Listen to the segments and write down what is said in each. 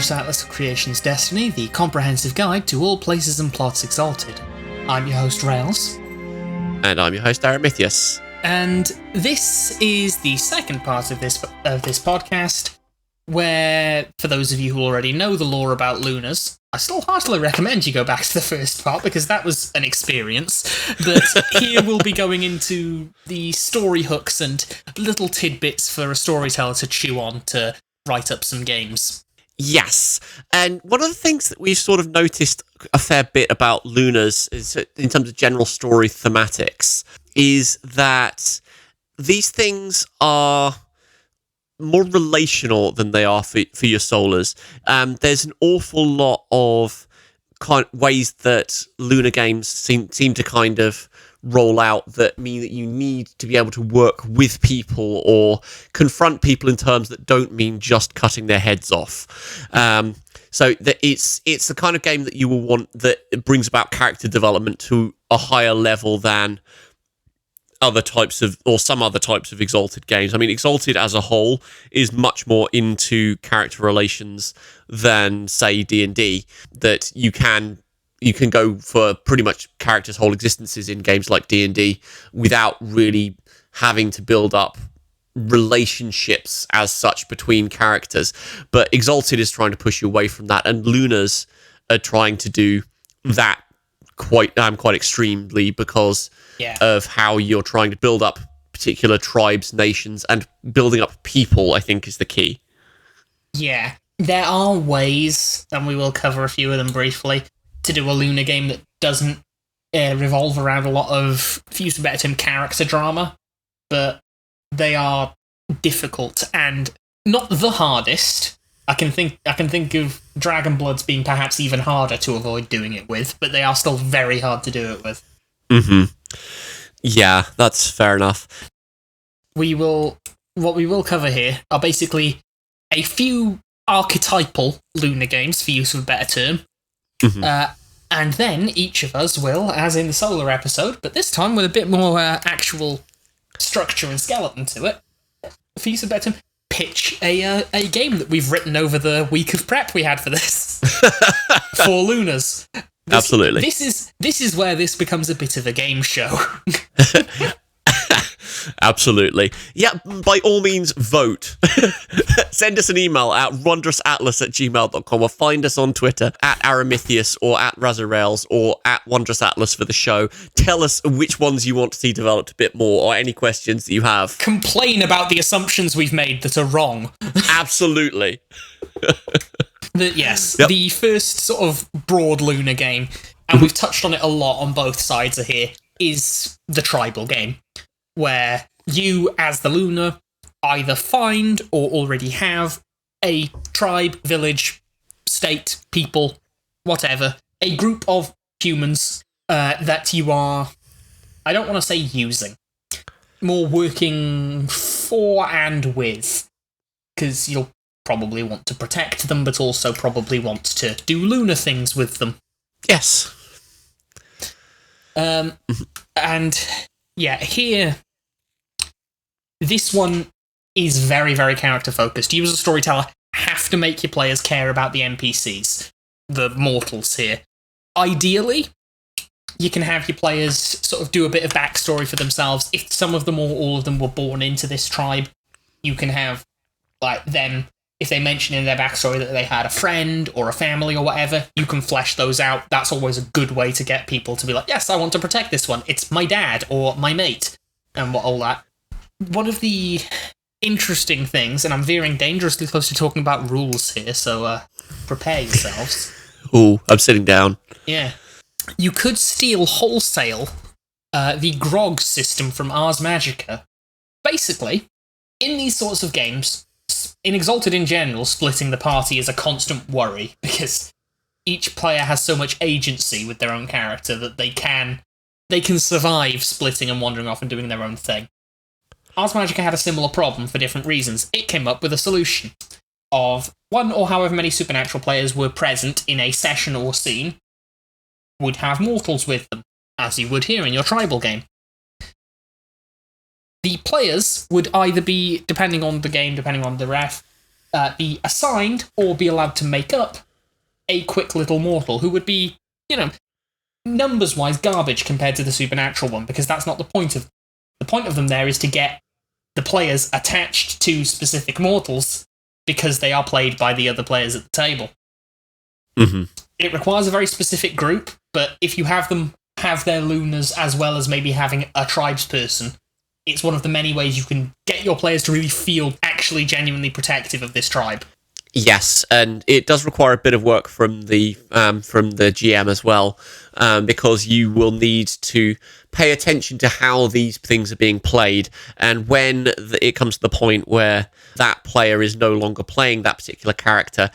Wondrous Atlas of Creation's Destiny, the comprehensive guide to all places and plots exalted. I'm your host, Rails. And I'm your host, Aramithius. And this is the second part of this podcast, where, for those of you who already know the lore about Lunars, I still heartily recommend you go back to the first part, because that was an experience. But here we'll be going into the story hooks and little tidbits for a storyteller to chew on to write up some games. Yes, and one of the things that we've sort of noticed a fair bit about Lunars is, in terms of general story thematics, is that these things are more relational than they are for your Solars. There's an awful lot of ways that Lunar games seem to kind of roll out that mean that you need to be able to work with people or confront people in terms that don't mean just cutting their heads off. So that it's the kind of game that you will want that brings about character development to a higher level than some other types of Exalted games. I mean, Exalted as a whole is much more into character relations than, say, D&D, that you can go for pretty much characters' whole existences in games like D&D without really having to build up relationships as such between characters. But Exalted is trying to push you away from that, and Lunars are trying to do that quite extremely because of how you're trying to build up particular tribes, nations, and building up people, I think, is the key. Yeah, there are ways, and we will cover a few of them briefly, to do a Lunar game that doesn't revolve around a lot of, for use of a better term, character drama, but they are difficult and not the hardest. I can think of Dragon Bloods being perhaps even harder to avoid doing it with, but they are still very hard to do it with. Mm-hmm. Yeah, that's fair enough. What we will cover here are basically a few archetypal Lunar games, for use of a better term. Mm-hmm. And then each of us will, as in the Solar episode, but this time with a bit more actual structure and skeleton to it, for use of a better term, pitch a game that we've written over the week of prep we had for this. For Lunars. Absolutely. This is where this becomes a bit of a game show. Absolutely. Yeah, by all means, vote. Send us an email at wondrousatlas@gmail.com or find us on Twitter at Aramithius or at Razarails or at Wondrous Atlas for the show. Tell us which ones you want to see developed a bit more or any questions that you have. Complain about the assumptions we've made that are wrong. Absolutely. The first sort of broad Lunar game, and we've touched on it a lot on both sides of here, is the tribal game, where you, as the Lunar, either find or already have a tribe, village, state, people, whatever, a group of humans that you are, I don't want to say using, more working for and with, because you'll probably want to protect them, but also probably want to do Lunar things with them. Yes. And yeah, here, this one is very, very character-focused. You as a storyteller have to make your players care about the NPCs, the mortals here. Ideally, you can have your players sort of do a bit of backstory for themselves. If some of them or all of them were born into this tribe, you can have, like, them, if they mention in their backstory that they had a friend or a family or whatever, you can flesh those out. That's always a good way to get people to be like, yes, I want to protect this one. It's my dad or my mate, and all that. One of the interesting things, and I'm veering dangerously close to talking about rules here, so prepare yourselves. Ooh, I'm sitting down. Yeah. You could steal wholesale the grog system from Ars Magica. Basically, in these sorts of games, in Exalted in general, splitting the party is a constant worry, because each player has so much agency with their own character that they can survive splitting and wandering off and doing their own thing. Ars Magica had a similar problem for different reasons. It came up with a solution of one or however many supernatural players were present in a session or scene would have mortals with them, as you would here in your tribal game. The players would either be, depending on the game, depending on the ref, be assigned or be allowed to make up a quick little mortal who would be, numbers-wise garbage compared to the supernatural one, because that's not the point of the point of them. There is to get the players attached to specific mortals because they are played by the other players at the table. Mm-hmm. It requires a very specific group, but if you have them have their Lunars as well as maybe having a tribesperson, it's one of the many ways you can get your players to really feel actually genuinely protective of this tribe. Yes, and it does require a bit of work from the GM as well, because you will need to pay attention to how these things are being played, and when it comes to the point where that player is no longer playing that particular character,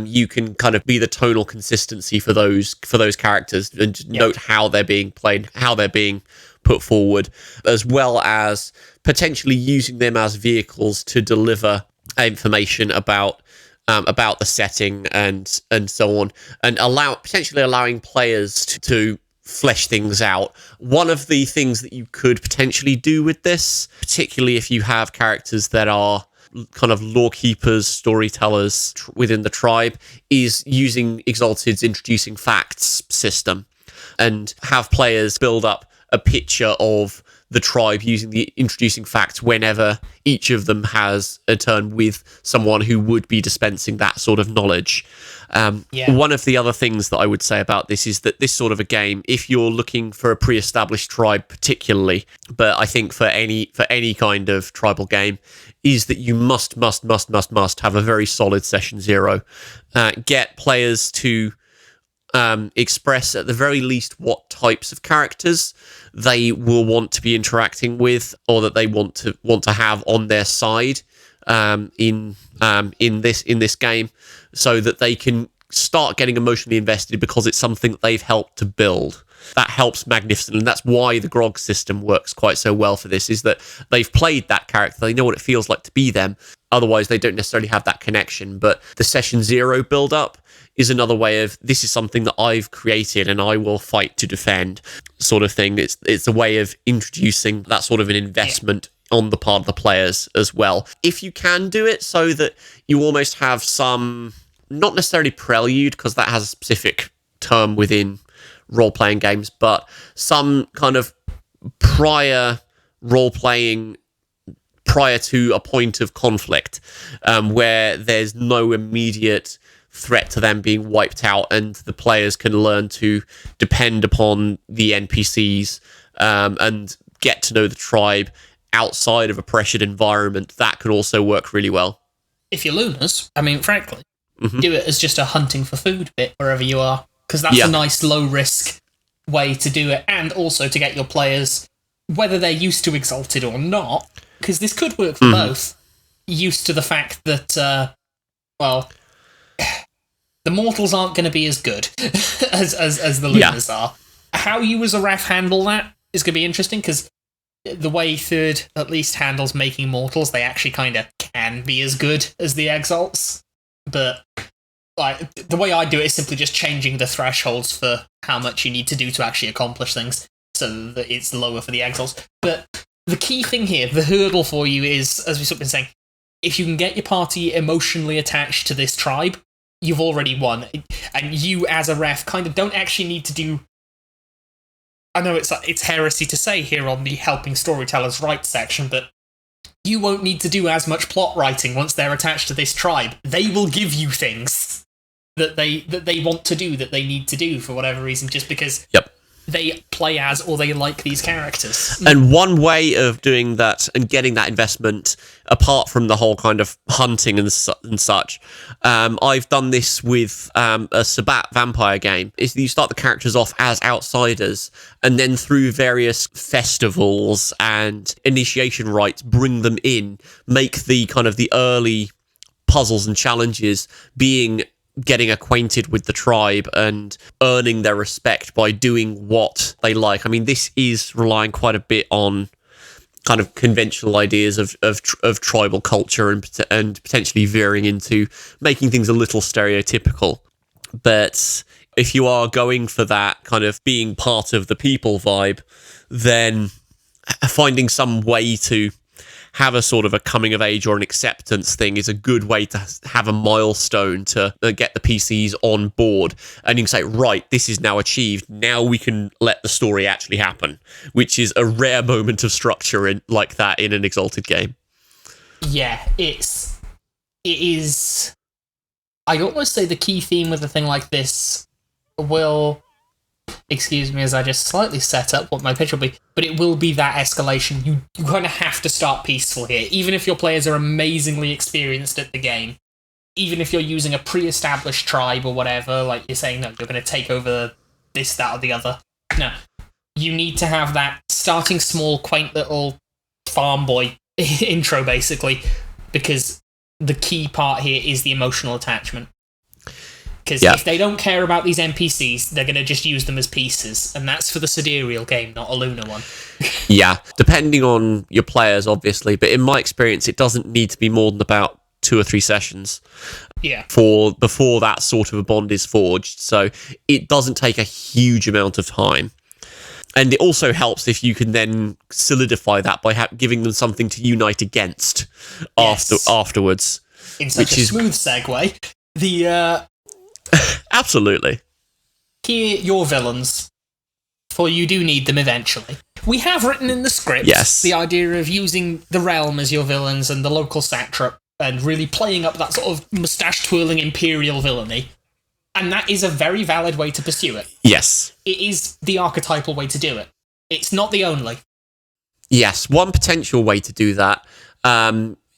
you can kind of be the tonal consistency for those characters and note how they're being played, how they're being put forward, as well as potentially using them as vehicles to deliver information about the setting and so on, and potentially allowing players to flesh things out. One of the things that you could potentially do with this, particularly if you have characters that are kind of lore keepers, storytellers within the tribe, is using Exalted's introducing facts system, and have players build up a picture of the tribe using the introducing facts whenever each of them has a turn with someone who would be dispensing that sort of knowledge. One of the other things that I would say about this is that this sort of a game, if you're looking for a pre-established tribe particularly, but I think for any kind of tribal game, is that you must have a very solid session 0. Get players to express at the very least what types of characters they will want to be interacting with, or that they want to have on their side in this game, so that they can start getting emotionally invested because it's something that they've helped to build. That helps magnificently, and that's why the grog system works quite so well for this, is that they've played that character, they know what it feels like to be them. Otherwise, they don't necessarily have that connection. But the session 0 build-up is another way of, this is something that I've created and I will fight to defend, sort of thing. It's a way of introducing that sort of an investment on the part of the players as well. If you can do it so that you almost have some, not necessarily prelude, because that has a specific term within role-playing games, but some kind of prior role-playing prior to a point of conflict, where there's no immediate threat to them being wiped out, and the players can learn to depend upon the NPCs and get to know the tribe outside of a pressured environment. That can also work really well. If you're Lunars, I mean, frankly, do it as just a hunting for food bit wherever you are, because that's a nice low-risk way to do it, and also to get your players, whether they're used to Exalted or not, because this could work for both, used to the fact that, the mortals aren't going to be as good as the Lunars are. How you as a ref handle that is going to be interesting, because the way Third at least handles making mortals, they actually kind of can be as good as the Exalts. But like the way I do it is simply just changing the thresholds for how much you need to do to actually accomplish things, so that it's lower for the Exalts. But the key thing here, the hurdle for you is, as we've sort of been saying, if you can get your party emotionally attached to this tribe, you've already won. And you, as a ref, kind of don't actually need to do... I know it's heresy to say here on the Helping Storytellers Write section, but you won't need to do as much plot writing once they're attached to this tribe. They will give you things that they want to do, that they need to do for whatever reason, just because they play as or they like these characters. And one way of doing that and getting that investment, apart from the whole kind of hunting and such, I've done this with a Sabbat vampire game, is that you start the characters off as outsiders, and then through various festivals and initiation rites, bring them in, make the kind of the early puzzles and challenges being getting acquainted with the tribe and earning their respect by doing what they like. I mean, this is relying quite a bit on kind of conventional ideas of tribal culture and potentially veering into making things a little stereotypical. But if you are going for that kind of being part of the people vibe, then finding some way to have a sort of a coming of age or an acceptance thing is a good way to have a milestone to get the PCs on board. And you can say, right, this is now achieved. Now we can let the story actually happen, which is a rare moment of structure like that in an Exalted game. Yeah, it is. I'd almost say the key theme with a thing like this will, excuse me as I just slightly set up what my pitch will be, but it will be that escalation. You kind of have to start peaceful here, even if your players are amazingly experienced at the game. Even if you're using a pre-established tribe or whatever, like you're saying, no, you're going to take over this, that, or the other. No, you need to have that starting small, quaint little farm boy intro, basically, because the key part here is the emotional attachment. Because if they don't care about these NPCs, they're going to just use them as pieces, and that's for the Sidereal game, not a Lunar one. Yeah, depending on your players, obviously, but in my experience, it doesn't need to be more than about 2 or 3 sessions before that sort of a bond is forged, so it doesn't take a huge amount of time. And it also helps if you can then solidify that by giving them something to unite against afterwards. In such a smooth segue, Absolutely. Here, your villains, for you do need them eventually. We have written in the script the idea of using the realm as your villains and the local satrap, and really playing up that sort of moustache-twirling imperial villainy. And that is a very valid way to pursue it. Yes. It is the archetypal way to do it. It's not the only. Yes, one potential way to do that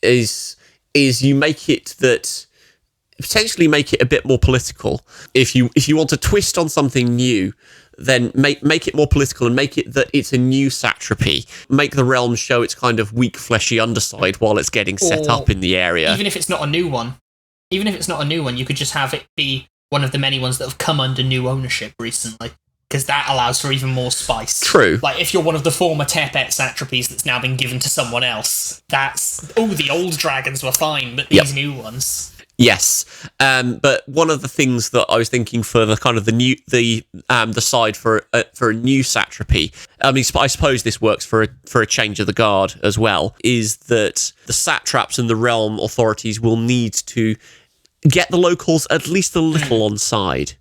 is you make it that... potentially make it a bit more political. If you want to twist on something new, then make it more political and make it that it's a new satrapy. Make the realm show its kind of weak, fleshy underside while it's getting set up in the area. Even if it's not a new one, you could just have it be one of the many ones that have come under new ownership recently, because that allows for even more spice. True. Like, if you're one of the former Tepet satrapies that's now been given to someone else, the old dragons were fine, but these new ones... Yes, but one of the things that I was thinking for the kind of the side for a new satrapy, I mean, I suppose this works for a change of the guard as well, is that the satraps and the realm authorities will need to get the locals at least a little on side.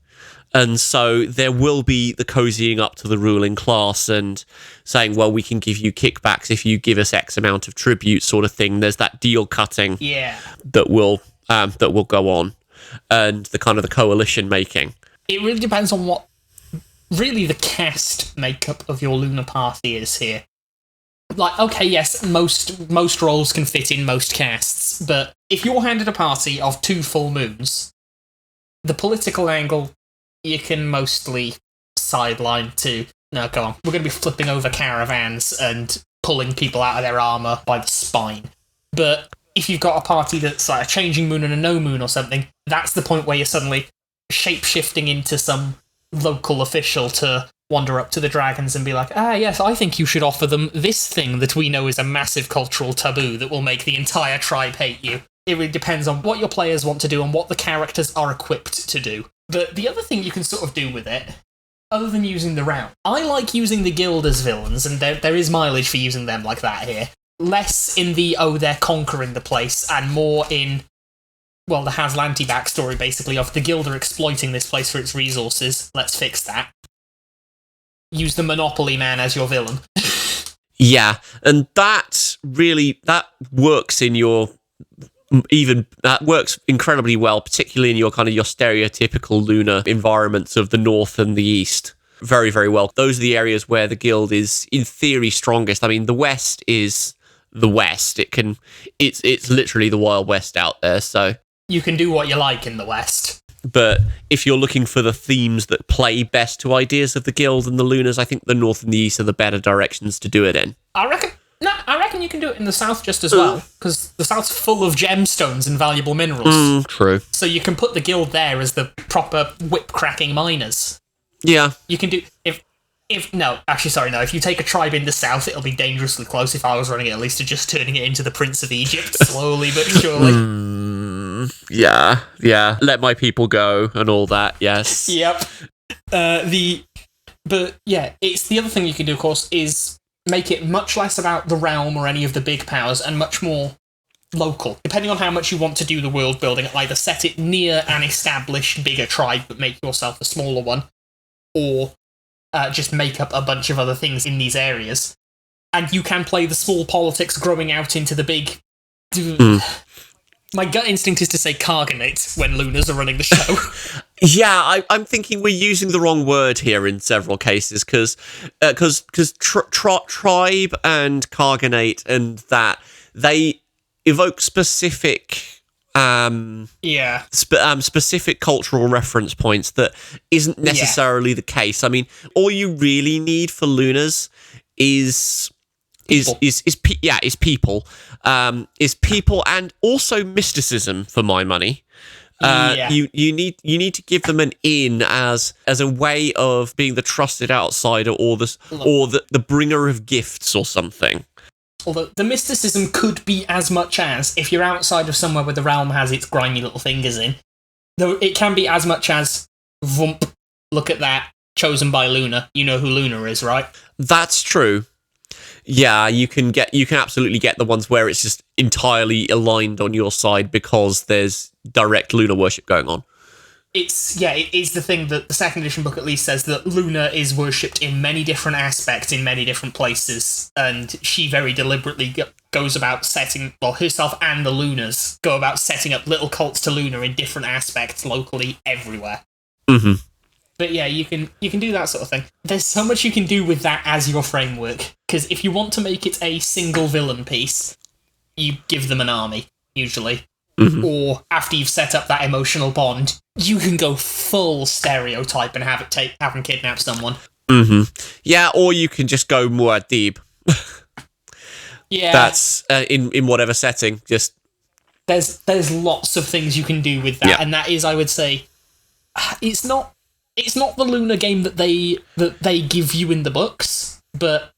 And so there will be the cozying up to the ruling class and saying, well, we can give you kickbacks if you give us X amount of tribute sort of thing. There's that deal cutting that will go on, and the kind of the coalition making. It really depends on what really the cast makeup of your Lunar party is here. Like, okay, yes, most roles can fit in most casts, but if you're handed a party of 2 full moons, the political angle you can mostly sideline to, no, go on, we're going to be flipping over caravans and pulling people out of their armour by the spine. But if you've got a party that's like a changing moon and a no moon or something, that's the point where you're suddenly shape-shifting into some local official to wander up to the dragons and be like, yes, I think you should offer them this thing that we know is a massive cultural taboo that will make the entire tribe hate you. It really depends on what your players want to do and what the characters are equipped to do. But the other thing you can sort of do with it, other than using the round, I like using the guild as villains, and there is mileage for using them like that here. Less in the, they're conquering the place, and more in, well, the Haslanti backstory, basically, of the guild are exploiting this place for its resources. Let's fix that. Use the Monopoly man as your villain. Yeah, and that works in your... that works incredibly well, particularly in your kind of your stereotypical Lunar environments of the north and the east. Very, very well. Those are the areas where the guild is, in theory, strongest. I mean, the west is the west. It's literally the Wild West out there, so... You can do what you like in the west. But if you're looking for the themes that play best to ideas of the guild and the Lunars, I think the north and the east are the better directions to do it in. I reckon you can do it in the south just as well, because the south's full of gemstones and valuable minerals. True. So you can put the guild there as the proper whip-cracking miners. Yeah. You can do... If you take a tribe in the south, it'll be dangerously close if I was running it, at least to just turning it into the Prince of Egypt, slowly but surely. Yeah. Let my people go and all that, yes. Yep. But yeah, it's the other thing you can do, of course, is make it much less about the realm or any of the big powers and much more local. Depending on how much you want to do the world building, either set it near an established bigger tribe but make yourself a smaller one, or just make up a bunch of other things in these areas. And you can play the small politics growing out into the big... My gut instinct is to say cargonate when Lunars are running the show. Yeah, I'm thinking we're using the wrong word here in several cases, because tribe and cargonate and that, they evoke specific specific cultural reference points that isn't necessarily the case. I mean, all you really need for Lunars is people, and also mysticism, for my money. You need to give them an in as a way of being the trusted outsider or the bringer of gifts or something. Although the mysticism could be as much as, if you're outside of somewhere where the realm has its grimy little fingers in, though it can be as much as, vump, look at that, chosen by Luna. You know who Luna is, right? That's true. Yeah, you can absolutely get the ones where it's just entirely aligned on your side because there's direct Luna worship going on. It is the thing that the second edition book at least says, that Luna is worshipped in many different aspects in many different places, and she very deliberately goes about herself and the Lunas go about setting up little cults to Luna in different aspects locally everywhere. Mm-hmm. But yeah, you can do that sort of thing. There's so much you can do with that as your framework, because if you want to make it a single villain piece, you give them an army, usually. Mm-hmm. Or after you've set up that emotional bond, you can go full stereotype and have them kidnap someone. Mm-hmm. Yeah, or you can just go Muad'Dib. Yeah, that's in whatever setting. Just there's lots of things you can do with that, and that is, I would say, it's not the Luna game that they give you in the books, but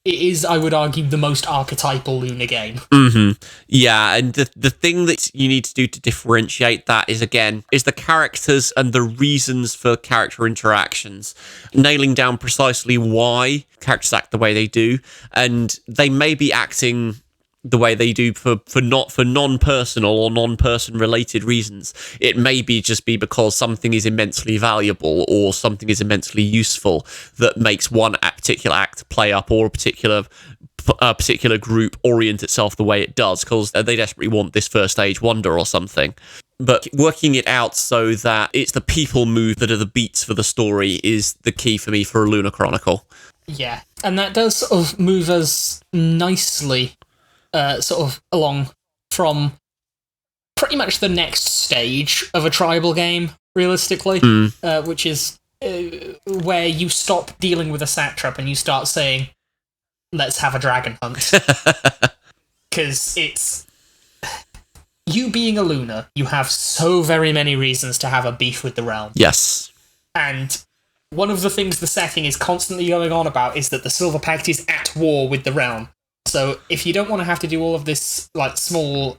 it is, I would argue, the most archetypal Luna game. Mm-hmm. Yeah, and the thing that you need to do to differentiate that is the characters and the reasons for character interactions. Nailing down precisely why characters act the way they do, and they may be acting the way they do for non-personal or non-person related reasons. It may be because something is immensely valuable or something is immensely useful that makes one particular act play up, or a particular group orient itself the way it does because they desperately want this first age wonder or something. But working it out so that it's the people move that are the beats for the story is the key for me for a Lunar Chronicle. Yeah, and that does sort of move us nicely sort of along from pretty much the next stage of a tribal game, realistically, which is where you stop dealing with a satrap and you start saying, let's have a dragon hunt. Because it's... You being a Luna, you have so very many reasons to have a beef with the realm. Yes. And one of the things the setting is constantly going on about is that the Silver Pact is at war with the realm. So if you don't want to have to do all of this like small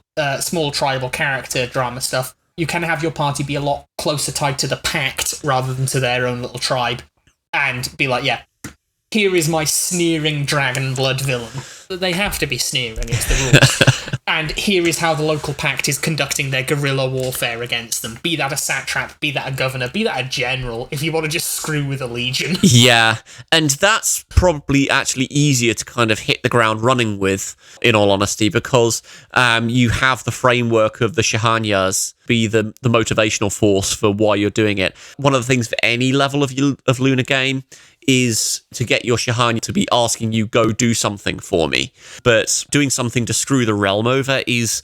tribal character drama stuff, you can have your party be a lot closer tied to the pact rather than to their own little tribe, and be like, yeah, here is my sneering dragon blood villain. They have to be sneering, it's the rules. And here is how the local pact is conducting their guerrilla warfare against them. Be that a satrap, be that a governor, be that a general, if you want to just screw with a legion. Yeah, and that's probably actually easier to kind of hit the ground running with, in all honesty, because you have the framework of the Shahanyas be the motivational force for why you're doing it. One of the things for any level of Luna game is to get your Shahanya to be asking you, go do something for me. But doing something to screw the realm over is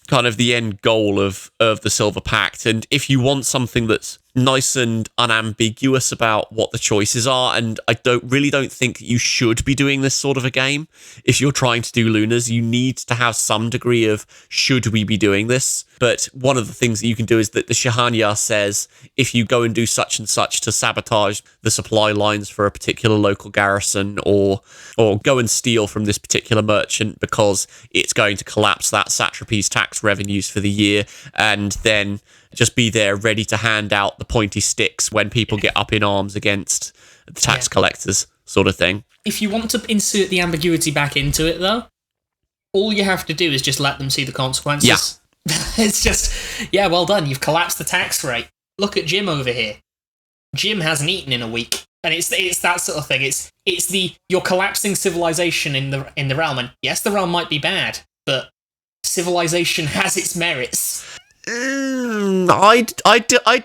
kind of the end goal of the Silver Pact. And if you want something that's nice and unambiguous about what the choices are, and I don't think you should be doing this sort of a game. If you're trying to do Lunas, you need to have some degree of should we be doing this? But one of the things that you can do is that the Shahanya says, if you go and do such and such to sabotage the supply lines for a particular local garrison, or go and steal from this particular merchant because it's going to collapse that satrapy's tax revenues for the year, and then just be there ready to hand out the pointy sticks when people get up in arms against the tax collectors, sort of thing. If you want to insert the ambiguity back into it, though, all you have to do is just let them see the consequences. Yeah. It's just, yeah, well done. You've collapsed the tax rate. Look at Jim over here. Jim hasn't eaten in a week. And it's that sort of thing. It's you're collapsing civilization in the realm. And yes, the realm might be bad, but civilization has its merits. I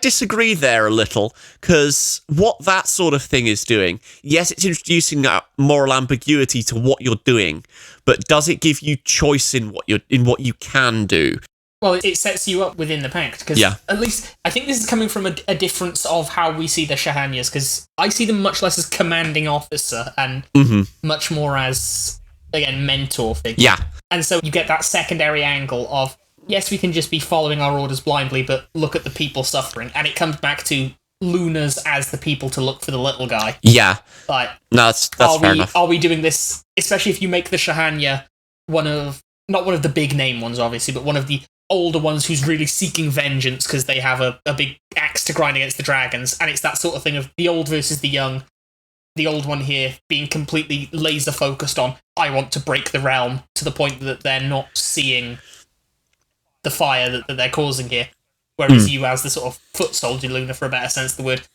disagree there a little, because what that sort of thing is doing, yes, it's introducing that moral ambiguity to what you're doing, but does it give you choice in what you can do? Well, it sets you up within the pact, because at least I think this is coming from a difference of how we see the Shahanyas, because I see them much less as commanding officer and much more as, again, mentor figure. Yeah. And so you get that secondary angle of, yes, we can just be following our orders blindly, but look at the people suffering. And it comes back to Lunars as the people to look for the little guy. Yeah. Like, no, that's fair enough. Are we doing this, especially if you make the Shahanya not one of the big name ones, obviously, but one of the older ones who's really seeking vengeance because they have a big axe to grind against the dragons. And it's that sort of thing of the old versus the young. The old one here being completely laser focused on, I want to break the realm, to the point that they're not seeing the fire that they're causing here. Whereas you, as the sort of foot soldier Lunar, for a better sense of the word,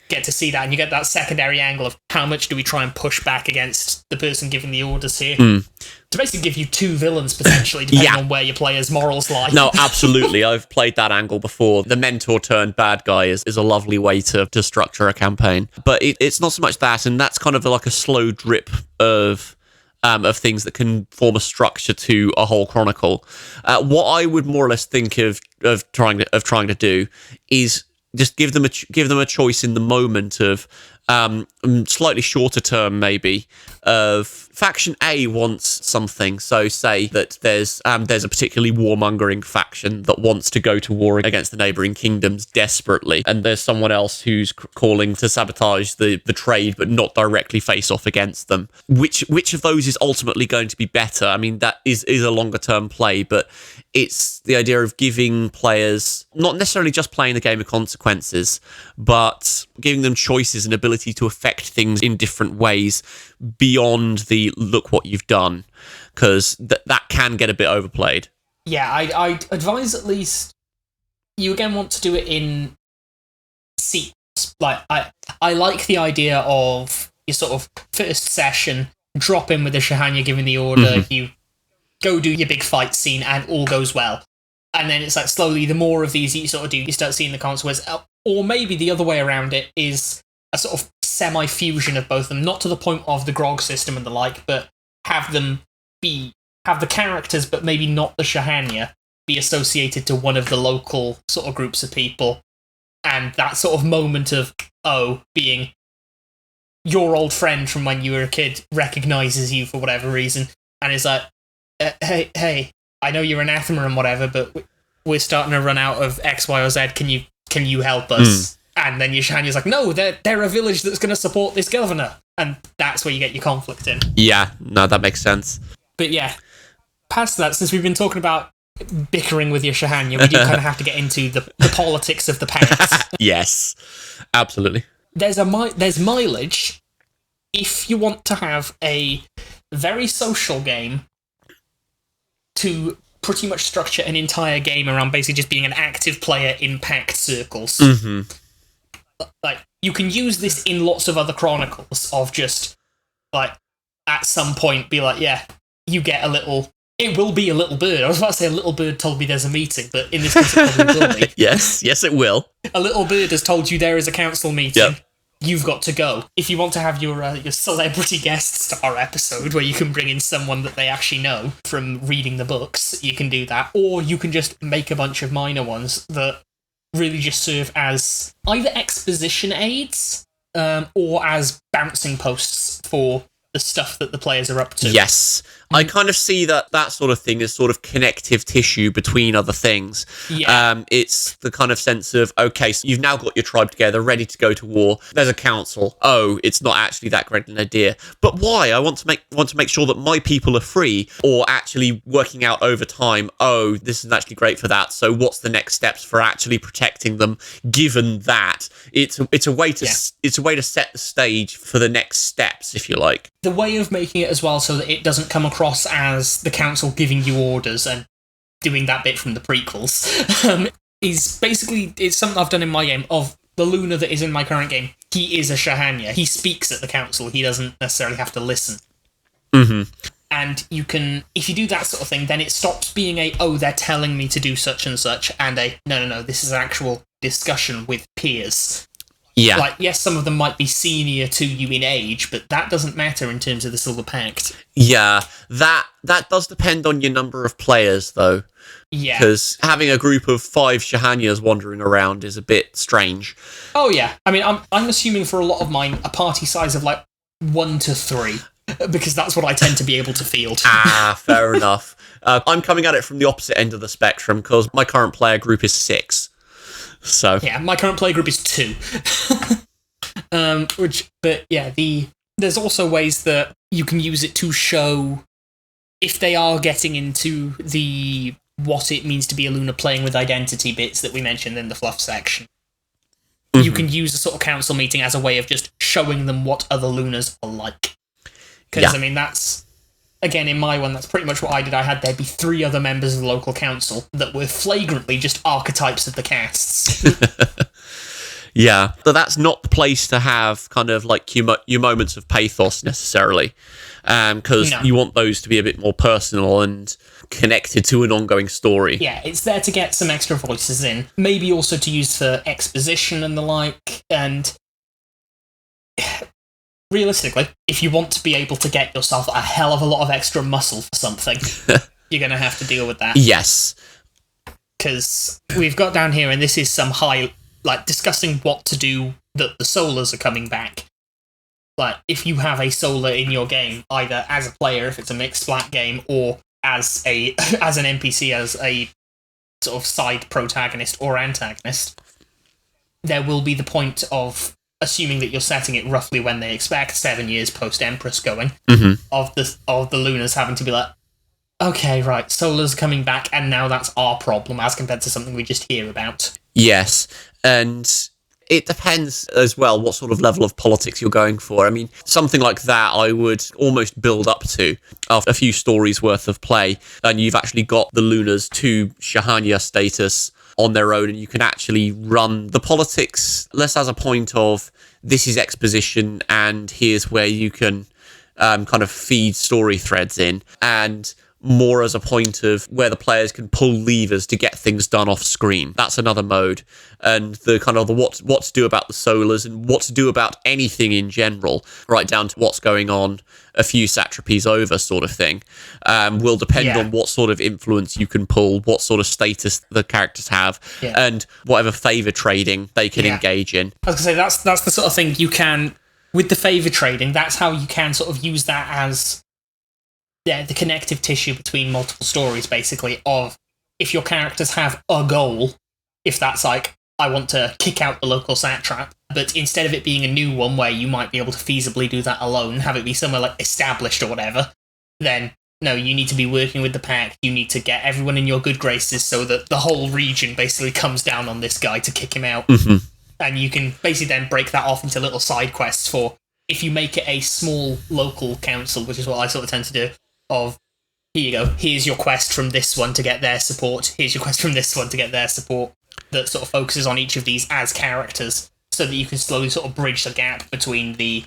get to see that, and you get that secondary angle of how much do we try and push back against the person giving the orders here. To basically give you two villains, potentially, depending on where your player's morals lie. No, absolutely. I've played that angle before. The mentor turned bad guy is a lovely way to structure a campaign. But it's not so much that, and that's kind of like a slow drip of things that can form a structure to a whole chronicle. What I would more or less think of trying to do is just give them a choice in the moment of slightly shorter term, maybe, of faction A wants something. So say that there's a particularly warmongering faction that wants to go to war against the neighbouring kingdoms desperately, and there's someone else who's calling to sabotage the trade but not directly face off against them. Which of those is ultimately going to be better? I mean, that is a longer term play, but it's the idea of giving players not necessarily just playing the game of consequences, but giving them choices and ability to affect things in different ways beyond the look what you've done, because that can get a bit overplayed. Yeah, I'd advise at least you again want to do it in sequence. Like I like the idea of your sort of first session, drop in with the Shahanya giving the order, you go do your big fight scene, and all goes well. And then it's like slowly, the more of these you sort of do, you start seeing the consequences. Or maybe the other way around it is a sort of semi-fusion of both of them, not to the point of the grog system and the like, but have them have the characters, but maybe not the Shahanya, be associated to one of the local sort of groups of people. And that sort of moment of, being your old friend from when you were a kid recognises you for whatever reason, and is like, hey, I know you're anathema and whatever, but we're starting to run out of X, Y, or Z. Can you help us? And then your Shahanya's like, no, they're a village that's going to support this governor. And that's where you get your conflict in. Yeah, no, that makes sense. But yeah, past that, since we've been talking about bickering with your Shahanya, we do kind of have to get into the politics of the pact. Yes, absolutely. There's mileage if you want to have a very social game to pretty much structure an entire game around basically just being an active player in pact circles. Like, you can use this in lots of other chronicles of just, like, at some point be like, yeah, you get a little... It will be a little bird. I was about to say a little bird told me there's a meeting, but in this case it probably will be. Yes, it will. A little bird has told you there is a council meeting. Yep. You've got to go. If you want to have your celebrity guest star episode where you can bring in someone that they actually know from reading the books, you can do that. Or you can just make a bunch of minor ones that really just serve as either exposition aids or as bouncing posts for the stuff that the players are up to. Yes. I kind of see that sort of thing as sort of connective tissue between other things. Yeah. It's the kind of sense of, okay, so you've now got your tribe together, ready to go to war. There's a council. Oh, it's not actually that great an idea. But why? I want to make sure that my people are free, or actually working out over time, oh, this is actually great for that. So what's the next steps for actually protecting them, given that? It's a way to set the stage for the next steps, if you like. The way of making it as well so that it doesn't come across as the council giving you orders and doing that bit from the prequels is basically, it's something I've done in my game of the Lunar that is in my current game. He is a Shahanya. He speaks at the council. He doesn't necessarily have to listen. Mm-hmm. And you can, if you do that sort of thing, then it stops being they're telling me to do such and such, and no, this is an actual discussion with peers. Yeah. Like, yes, some of them might be senior to you in age, but that doesn't matter in terms of the Silver Pact. Yeah, that does depend on your number of players, though. Yeah. Because having a group of 5 Shahanyas wandering around is a bit strange. Oh, yeah. I mean, I'm assuming for a lot of mine, a party size of, 1 to 3. Because that's what I tend to be able to field. Fair enough. I'm coming at it from the opposite end of the spectrum, because my current player group is 6. So yeah, my current player group is 2. There's also ways that you can use it to show if they are getting into the what it means to be a Lunar playing with identity bits that we mentioned in the fluff section. You can use a sort of council meeting as a way of just showing them what other Lunars are like. Because, I mean, that's, again, in my one, that's pretty much what I did. I had there be 3 other members of the local council that were flagrantly just archetypes of the casts. Yeah, but that's not the place to have kind of your moments of pathos necessarily, because you want those to be a bit more personal and connected to an ongoing story. Yeah, it's there to get some extra voices in, maybe also to use for exposition and the like, and realistically, if you want to be able to get yourself a hell of a lot of extra muscle for something, you're going to have to deal with that. Yes. Because we've got down here, and this is some high, discussing what to do that the Solars are coming back. If you have a Solar in your game, either as a player, if it's a mixed flat game, or as an NPC, as a sort of side protagonist or antagonist, there will be the point of, assuming that you're setting it roughly when they expect 7 years post Empress going, of the Lunars having to be like, okay, right, Solar's coming back, and now that's our problem as compared to something we just hear about. Yes, and it depends as well what sort of level of politics you're going for. I mean, something like that I would almost build up to after a few stories worth of play, and you've actually got the Lunars to Shahanya status on their own, and you can actually run the politics less as a point of this is exposition and here's where you can kind of feed story threads in, and more as a point of where the players can pull levers to get things done off screen. That's another mode. And the kind of the what to do about the Solars and what to do about anything in general, right down to what's going on a few satrapies over sort of thing, will depend on what sort of influence you can pull, what sort of status the characters have, and whatever favour trading they can engage in. I was going to say, that's the sort of thing you can, with the favour trading, that's how you can sort of use that as the connective tissue between multiple stories, basically, of if your characters have a goal, if that's I want to kick out the local satrap, but instead of it being a new one where you might be able to feasibly do that alone, have it be somewhere established or whatever, then no, you need to be working with the pack, you need to get everyone in your good graces so that the whole region basically comes down on this guy to kick him out. And you can basically then break that off into little side quests for, if you make it a small local council, which is what I sort of tend to do, of, here you go, here's your quest from this one to get their support, here's your quest from this one to get their support, that sort of focuses on each of these as characters, so that you can slowly sort of bridge the gap between the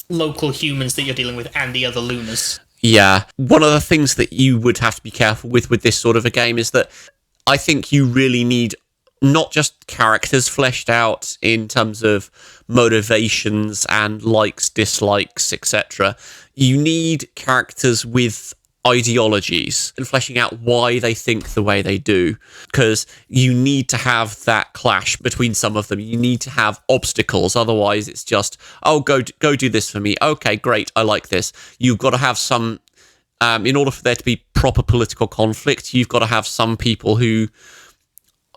local humans that you're dealing with and the other Lunars. Yeah. One of the things that you would have to be careful with this sort of a game is that I think you really need not just characters fleshed out in terms of motivations and likes, dislikes, etc. You need characters with ideologies and fleshing out why they think the way they do, because you need to have that clash between some of them. You need to have obstacles, otherwise it's just, oh, go do this for me, okay, great, I like this. You've got to have some In order for there to be proper political conflict, you've got to have some people who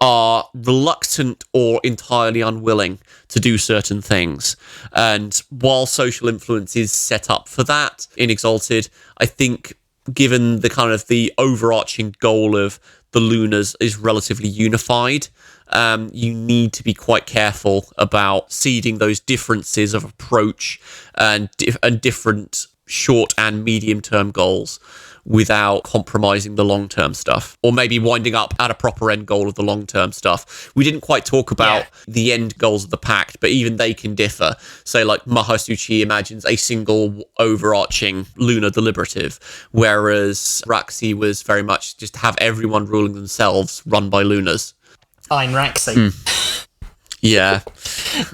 are reluctant or entirely unwilling to do certain things. And while social influence is set up for that in Exalted, I think given the kind of the overarching goal of the Lunars is relatively unified, you need to be quite careful about seeding those differences of approach and different short and medium term goals without compromising the long-term stuff, or maybe winding up at a proper end goal of the long-term stuff. We didn't quite talk about the end goals of the pact, but even they can differ. So like Mahasuchi imagines a single overarching lunar deliberative, whereas Raxi was very much just have everyone ruling themselves, run by Lunars. I'm Raxi. Yeah.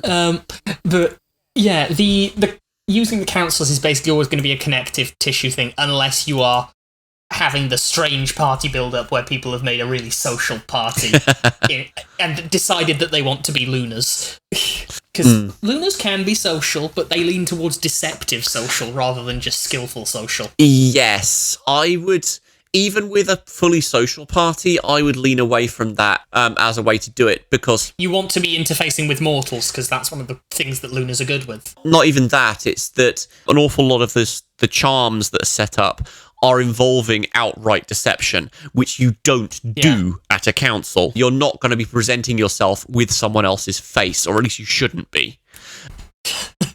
But yeah, the using the councils is basically always going to be a connective tissue thing, unless you are having the strange party build-up where people have made a really social party and decided that they want to be Lunars. Because Lunars can be social, but they lean towards deceptive social rather than just skillful social. Yes, I would... Even with a fully social party, I would lean away from that as a way to do it, because... You want to be interfacing with mortals, because that's one of the things that Lunars are good with. Not even that, it's that an awful lot of the charms that are set up are involving outright deception, which you don't do at a council. You're not going to be presenting yourself with someone else's face, or at least you shouldn't be.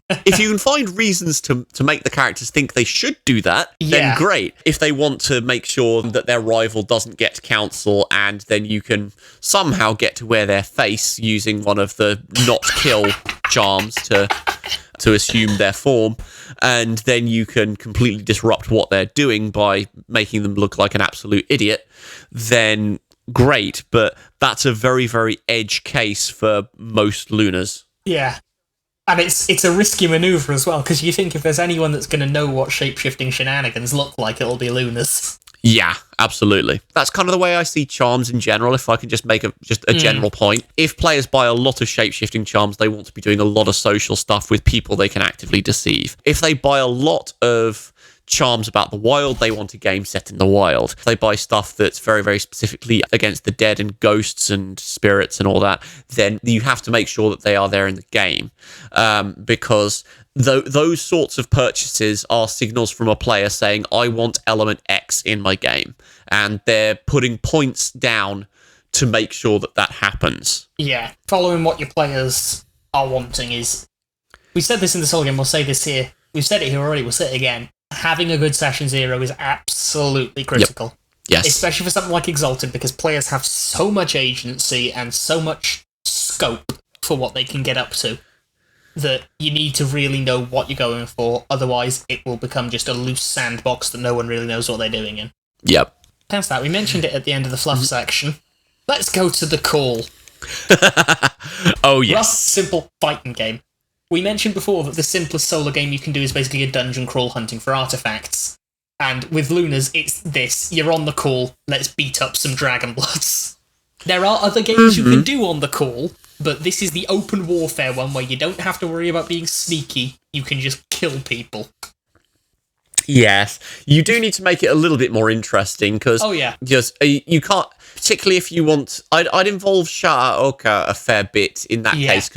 If you can find reasons to make the characters think they should do that, then great. If they want to make sure that their rival doesn't get to council, and then you can somehow get to wear their face using one of the not kill charms to assume their form, and then you can completely disrupt what they're doing by making them look like an absolute idiot, then great. But that's a very, very edge case for most Lunars. Yeah. And it's a risky manoeuvre as well, because you think if there's anyone that's going to know what shape-shifting shenanigans look like, it'll be Lunars. Yeah, absolutely. That's kind of the way I see charms in general, if I can just make a general point. If players buy a lot of shape-shifting charms, they want to be doing a lot of social stuff with people they can actively deceive. If they buy a lot of charms about the wild, they want a game set in the wild. If they buy stuff that's very, very specifically against the dead and ghosts and spirits and all that, then you have to make sure that they are there in the game, because those sorts of purchases are signals from a player saying, I want element X in my game, and they're putting points down to make sure that that happens. Yeah, following what your players are wanting is... We said this in the solo game, we'll say this here. We've said it here already, we'll say it again. Having a good session zero is absolutely critical. Yep. Yes. Especially for something like Exalted, because players have so much agency and so much scope for what they can get up to that you need to really know what you're going for, otherwise it will become just a loose sandbox that no one really knows what they're doing in. Yep. Past that, we mentioned it at the end of the fluff section. Let's go to the call. Oh, yes. Rough, simple fighting game. We mentioned before that the simplest solo game you can do is basically a dungeon crawl hunting for artifacts. And with Lunars, it's this. You're on the call, let's beat up some Dragonbloods. There are other games you can do on the call, but this is the open warfare one where you don't have to worry about being sneaky, you can just kill people. Yes, you do need to make it a little bit more interesting, because you can't, particularly if you want... I'd involve Sha'aoka a fair bit in that case,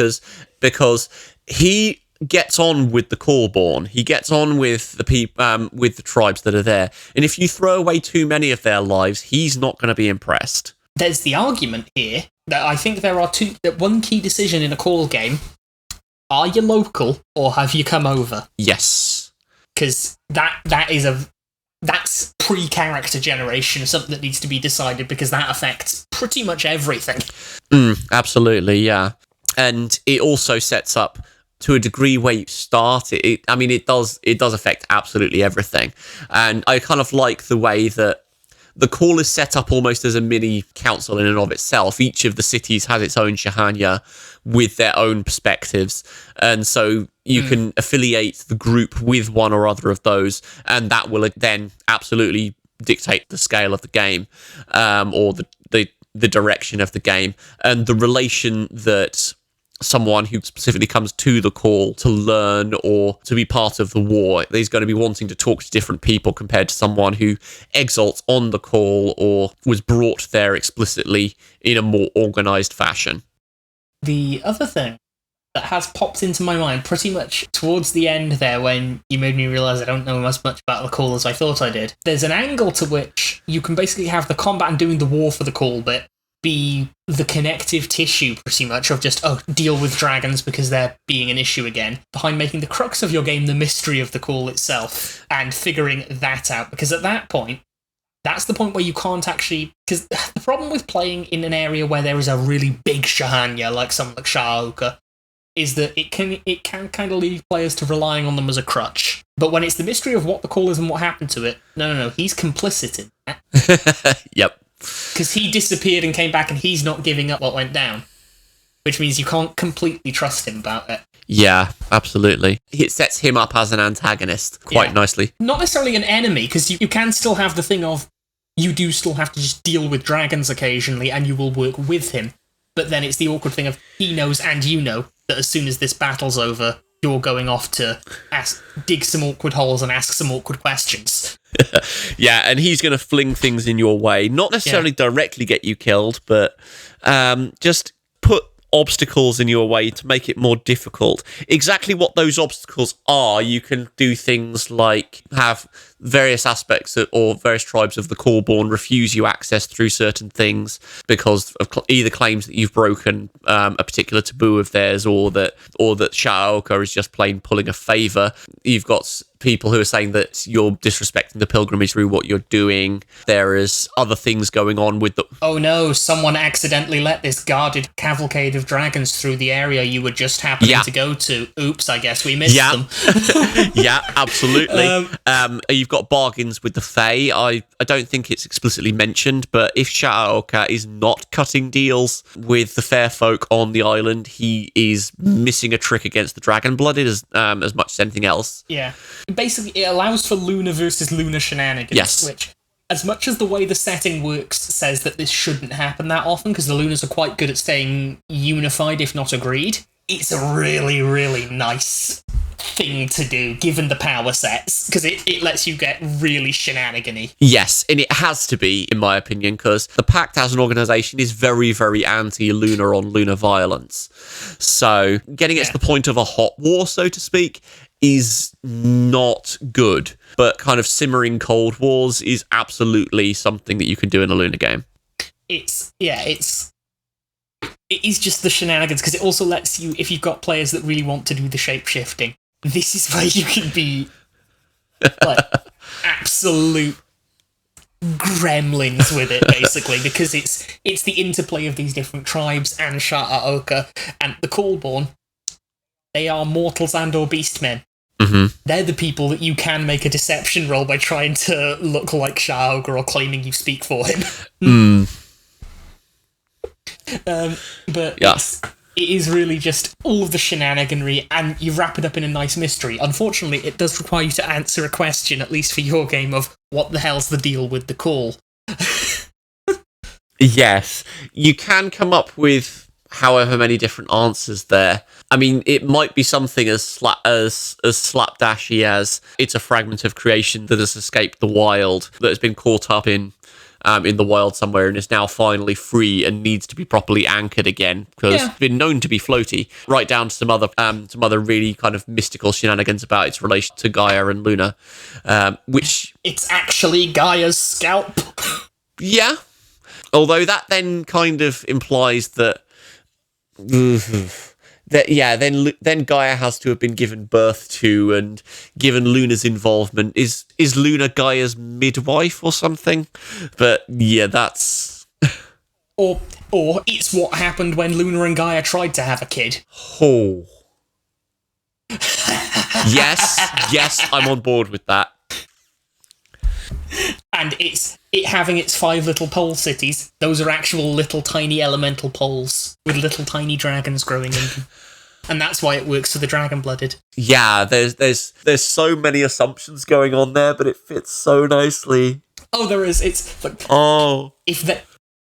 because he gets on with the Callborn. He gets on with the with the tribes that are there. And if you throw away too many of their lives, he's not going to be impressed. There's the argument here that I think there are one key decision in a call game. Are you local or have you come over? Yes. Because that's pre-character generation, something that needs to be decided, because that affects pretty much everything. Absolutely, yeah. And it also sets up, to a degree, where you start it does affect absolutely everything. And I kind of like the way that the call is set up almost as a mini council in and of itself. Each of the cities has its own Shahanya with their own perspectives, and so you can affiliate the group with one or other of those, and that will then absolutely dictate the scale of the game, or the direction of the game. And the relation that someone who specifically comes to the call to learn or to be part of the war. He's going to be wanting to talk to different people compared to someone who exalts on the call or was brought there explicitly in a more organised fashion. The other thing that has popped into my mind pretty much towards the end there, when you made me realise I don't know as much about the call as I thought I did, there's an angle to which you can basically have the combat and doing the war for the call bit be the connective tissue, pretty much, of just, deal with dragons because they're being an issue again, behind making the crux of your game the mystery of the call itself, and figuring that out, because at that point, that's the point where you can't actually... Because the problem with playing in an area where there is a really big Shahanya, like something like Sha'oka, is that it can kind of lead players to relying on them as a crutch. But when it's the mystery of what the call is and what happened to it, no, he's complicit in that. Yep. Because he disappeared and came back and he's not giving up what went down. Which means you can't completely trust him about it. Yeah, absolutely. It sets him up as an antagonist quite nicely. Not necessarily an enemy, because you can still have the thing of, you do still have to just deal with dragons occasionally and you will work with him. But then it's the awkward thing of, he knows and you know that as soon as this battle's over, you're going off to dig some awkward holes and ask some awkward questions. Yeah, and he's going to fling things in your way. Not necessarily directly get you killed, but just put obstacles in your way to make it more difficult. Exactly what those obstacles are, you can do things like have various aspects or various tribes of the Callborn refuse you access through certain things because of either claims that you've broken a particular taboo of theirs, or that Sha'oka is just plain pulling a favour. You've got people who are saying that you're disrespecting the pilgrimage through what you're doing. There is other things going on with the... Oh no, someone accidentally let this guarded cavalcade of dragons through the area you were just happening to go to. Oops, I guess we missed them. Yeah, absolutely. You've got bargains with the Fae. I don't think it's explicitly mentioned, but if Sha'oka is not cutting deals with the fair folk on the island, he is missing a trick against the dragon-blooded as much as anything else. Yeah. Basically, it allows for Lunar versus Lunar shenanigans, which, as much as the way the setting works says that this shouldn't happen that often, because the Lunars are quite good at staying unified, if not agreed, it's a really, really nice thing to do, given the power sets, because it lets you get really shenanigan-y. Yes, and it has to be, in my opinion, because the Pact as an organisation is very, very anti-lunar on lunar violence. So getting it to the point of a hot war, so to speak, is not good. But kind of simmering cold wars is absolutely something that you can do in a lunar game. It is just the shenanigans, because it also lets you, if you've got players that really want to do the shape-shifting, this is where you can be like absolute gremlins with it, basically, because it's the interplay of these different tribes and Sha'oka and the Callborn. They are mortals and or beastmen. Mm-hmm. They're the people that you can make a deception roll by trying to look like Sha'oka or claiming you speak for him. But yes, it is really just all of the shenaniganry, and you wrap it up in a nice mystery. Unfortunately, it does require you to answer a question, at least for your game, of what the hell's the deal with the call? Yes, you can come up with however many different answers there. I mean, it might be something as slapdashy as it's a fragment of creation that has escaped the wild, that has been caught up in the wild somewhere and is now finally free and needs to be properly anchored again because it's been known to be floaty, right down to some other really kind of mystical shenanigans about its relation to Gaia and Luna, which... It's actually Gaia's scalp. Yeah. Although that then kind of implies that... then Gaia has to have been given birth to, and given Luna's involvement, is Luna Gaia's midwife or something? But yeah, that's... or it's what happened when Luna and Gaia tried to have a kid. Oh. Yes, I'm on board with that. And it having its 5 little pole cities, those are actual little tiny elemental poles with little tiny dragons growing in them. And that's why it works for the dragon-blooded. Yeah, there's so many assumptions going on there, but it fits so nicely. Oh, there is. It's like,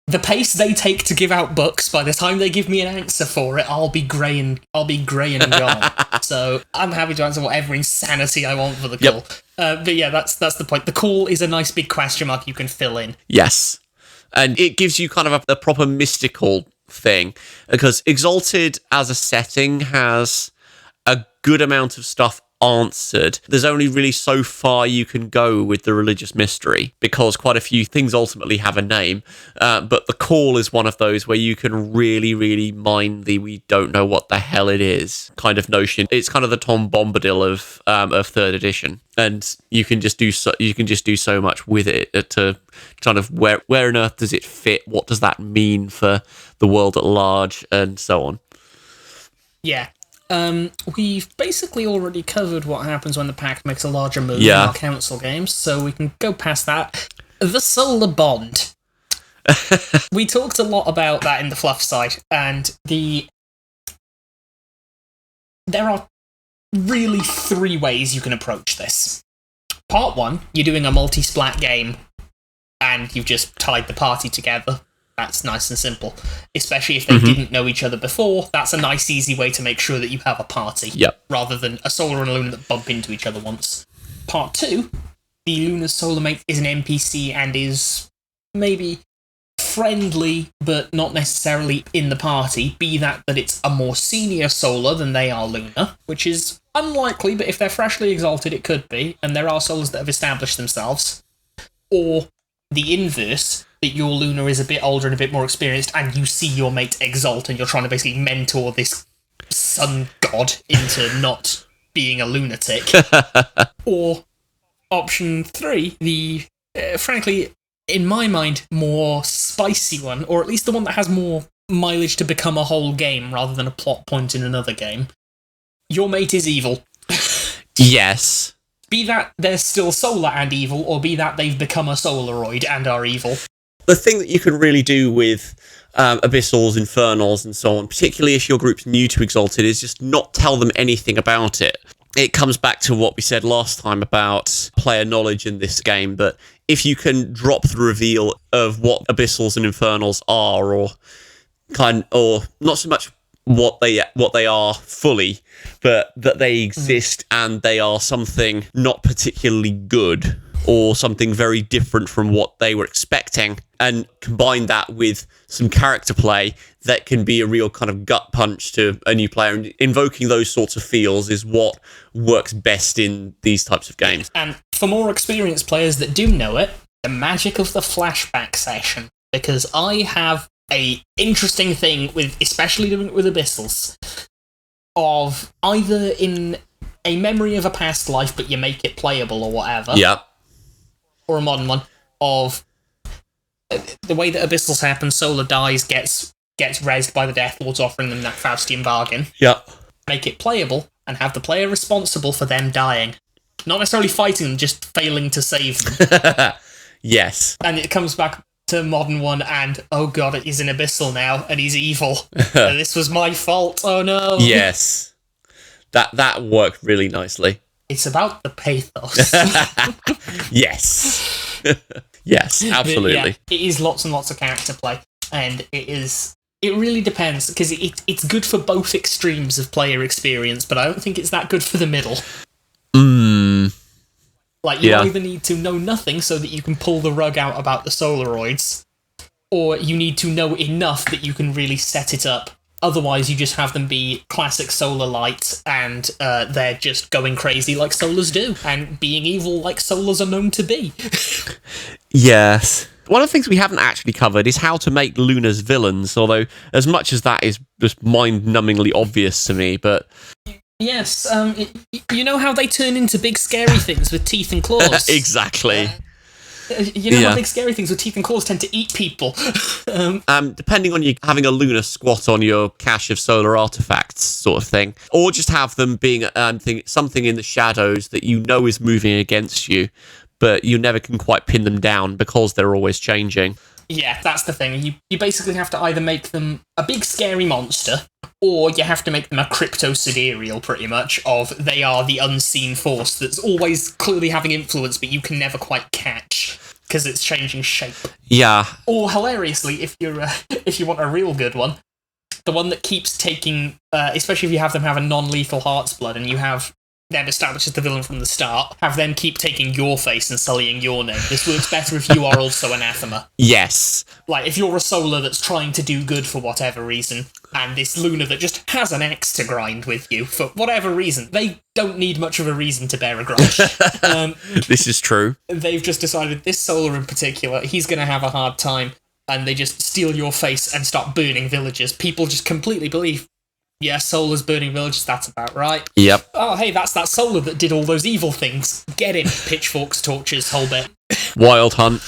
the pace they take to give out books, by the time they give me an answer for it, I'll be grey and gone. So I'm happy to answer whatever insanity I want for the call. But yeah, that's the point. The call is a nice big question mark you can fill in. Yes. And it gives you kind of a proper mystical thing, because Exalted as a setting has a good amount of stuff answered. There's only really so far you can go with the religious mystery, because quite a few things ultimately have a name, but the call is one of those where you can really mine the we don't know what the hell it is kind of notion. It's kind of the Tom Bombadil of third edition, and you can just do so much with it to kind of where on earth does it fit, what does that mean for the world at large, and so on. Yeah. We've basically already covered what happens when the Pact makes a larger move in our council games, so we can go past that. The Solar Bond. We talked a lot about that in the fluff side, and there are really 3 ways you can approach this. Part 1, you're doing a multi-splat game, and you've just tied the party together. That's nice and simple. Especially if they didn't know each other before, that's a nice, easy way to make sure that you have a party, rather than a Solar and a Lunar that bump into each other once. Part 2, the Lunar Solar Mate is an NPC and is maybe friendly, but not necessarily in the party, be that it's a more senior Solar than they are Lunar, which is unlikely, but if they're freshly exalted, it could be, and there are Solars that have established themselves. Or the inverse, that your Lunar is a bit older and a bit more experienced, and you see your mate exalt, and you're trying to basically mentor this sun god into not being a lunatic. Or option 3, the, frankly, in my mind, more spicy one, or at least the one that has more mileage to become a whole game rather than a plot point in another game. Your mate is evil. Yes. Be that they're still Solar and evil, or be that they've become a Solaroid and are evil. The thing that you can really do with Abyssals, Infernals, and so on, particularly if your group's new to Exalted, is just not tell them anything about it. It comes back to what we said last time about player knowledge in this game, but if you can drop the reveal of what Abyssals and Infernals are, or not so much what they are fully, but that they exist and they are something not particularly good, or something very different from what they were expecting, and combine that with some character play that can be a real kind of gut punch to a new player. And invoking those sorts of feels is what works best in these types of games. And for more experienced players that do know it, the magic of the flashback session, because I have a interesting thing with, especially doing it with Abyssals, of either in a memory of a past life, but you make it playable or whatever. Yep. Or a modern one, of the way that Abyssals happen, Solar dies, gets rezzed by the Death Lords, offering them that Faustian bargain. Yep. Make it playable, and have the player responsible for them dying. Not necessarily fighting them, just failing to save them. Yes. And it comes back to modern one, and, oh god, he's an Abyssal now, and he's evil. This was my fault, oh no. Yes. That worked really nicely. It's about the pathos. Yes. Yes, absolutely. Yeah, it is lots and lots of character play, and it really depends, because it's good for both extremes of player experience, but I don't think it's that good for the middle. Like, you either need to know nothing so that you can pull the rug out about the Solaroids, or you need to know enough that you can really set it up. Otherwise, you just have them be classic Solar light, and they're just going crazy like Solars do, and being evil like Solars are known to be. Yes. One of the things we haven't actually covered is how to make Lunars villains, although as much as that is just mind-numbingly obvious to me, but... Yes, you know how they turn into big scary things with teeth and claws? Exactly. You know how big scary things with teeth and claws tend to eat people. Depending on you having a Lunar squat on your cache of Solar artifacts sort of thing. Or just have them being something in the shadows that you know is moving against you, but you never can quite pin them down because they're always changing. Yeah, that's the thing. You basically have to either make them a big scary monster, or you have to make them a crypto-sidereal, pretty much, of they are the unseen force that's always clearly having influence, but you can never quite catch. because it's changing shape. Yeah. Or hilariously, if you want a real good one, the one that keeps taking, especially if you have them have a non-lethal Heart's Blood and you have them established as the villain from the start, have them keep taking your face and sullying your name. This works better if you are also anathema. Yes. Like, if you're a Solar that's trying to do good for whatever reason, and this Luna that just has an axe to grind with you for whatever reason, they don't need much of a reason to bear a grudge. This is true. They've just decided this Solar in particular, he's going to have a hard time, and they just steal your face and start burning villages. People just completely believe, yeah, Solar's burning villages, that's about right. Yep. Oh, hey, that's that Solar that did all those evil things. Get him. Pitchforks, torches, whole bit. Wild Hunt.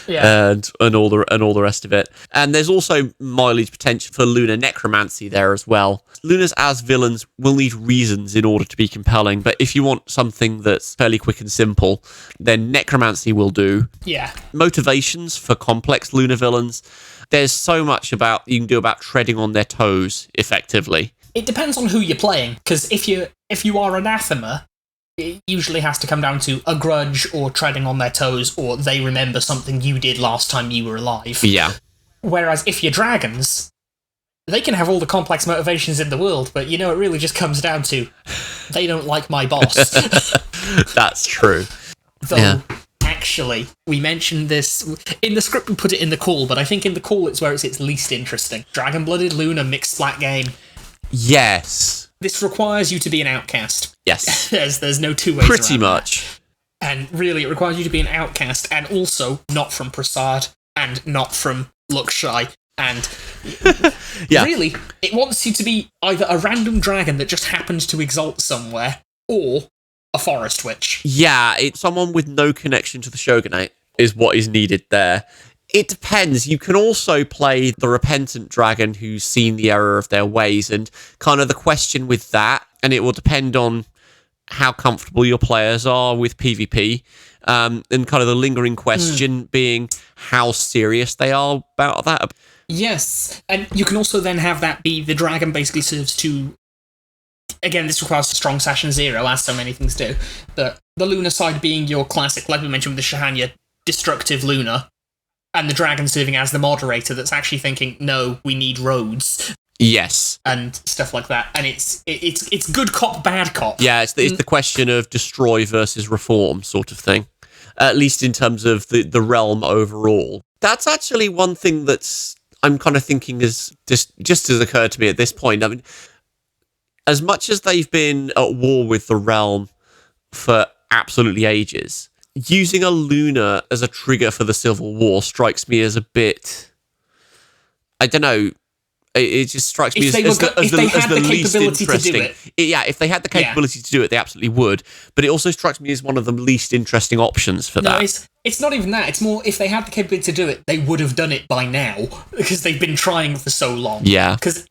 Yeah. And all the rest of it. And there's also mileage potential for Lunar Necromancy there as well. Lunas as villains will need reasons in order to be compelling, but if you want something that's fairly quick and simple, then Necromancy will do. Yeah. Motivations for complex Lunar villains. There's so much you can do about treading on their toes, effectively. It depends on who you're playing, because if you are anathema, it usually has to come down to a grudge or treading on their toes, or they remember something you did last time you were alive. Yeah. Whereas if you're dragons, they can have all the complex motivations in the world, but it really just comes down to they don't like my boss. That's true. Though, actually, we mentioned this in the script, we put it in the call, but I think in the call it's where it's least interesting. Dragon-blooded Luna mixed splat game. Yes. This requires you to be an outcast. Yes. There's no two ways Pretty around much. that. And really, it requires you to be an outcast, and also not from Prasad, and not from Luxshai, and really, it wants you to be either a random dragon that just happens to exalt somewhere, or a forest witch. Yeah, it's someone with no connection to the Shogunate is what is needed there. It depends. You can also play the repentant dragon who's seen the error of their ways, and kind of the question with that, and it will depend on how comfortable your players are with PvP, and kind of the lingering question being how serious they are about that. Yes, and you can also then have that be the dragon basically serves to... Again, this requires a strong Session 0, as so many things do, but the Luna side being your classic, like we mentioned with the Shahanya, destructive Luna, and the dragon serving as the moderator that's actually thinking, no, we need roads. Yes. And stuff like that. And it's good cop, bad cop. Yeah, it's the question of destroy versus reform sort of thing. At least in terms of the realm overall. That's actually one thing that's I'm kind of thinking is just has occurred to me at this point. I mean, as much as they've been at war with the realm for absolutely ages, using a Luna as a trigger for the Civil War strikes me as a bit... I don't know. It just strikes me as the least interesting. Yeah, if they had the capability to do it, they absolutely would. But it also strikes me as one of the least interesting options for that. It's not even that. It's more, if they had the capability to do it, they would have done it by now, because they've been trying for so long. Yeah. Because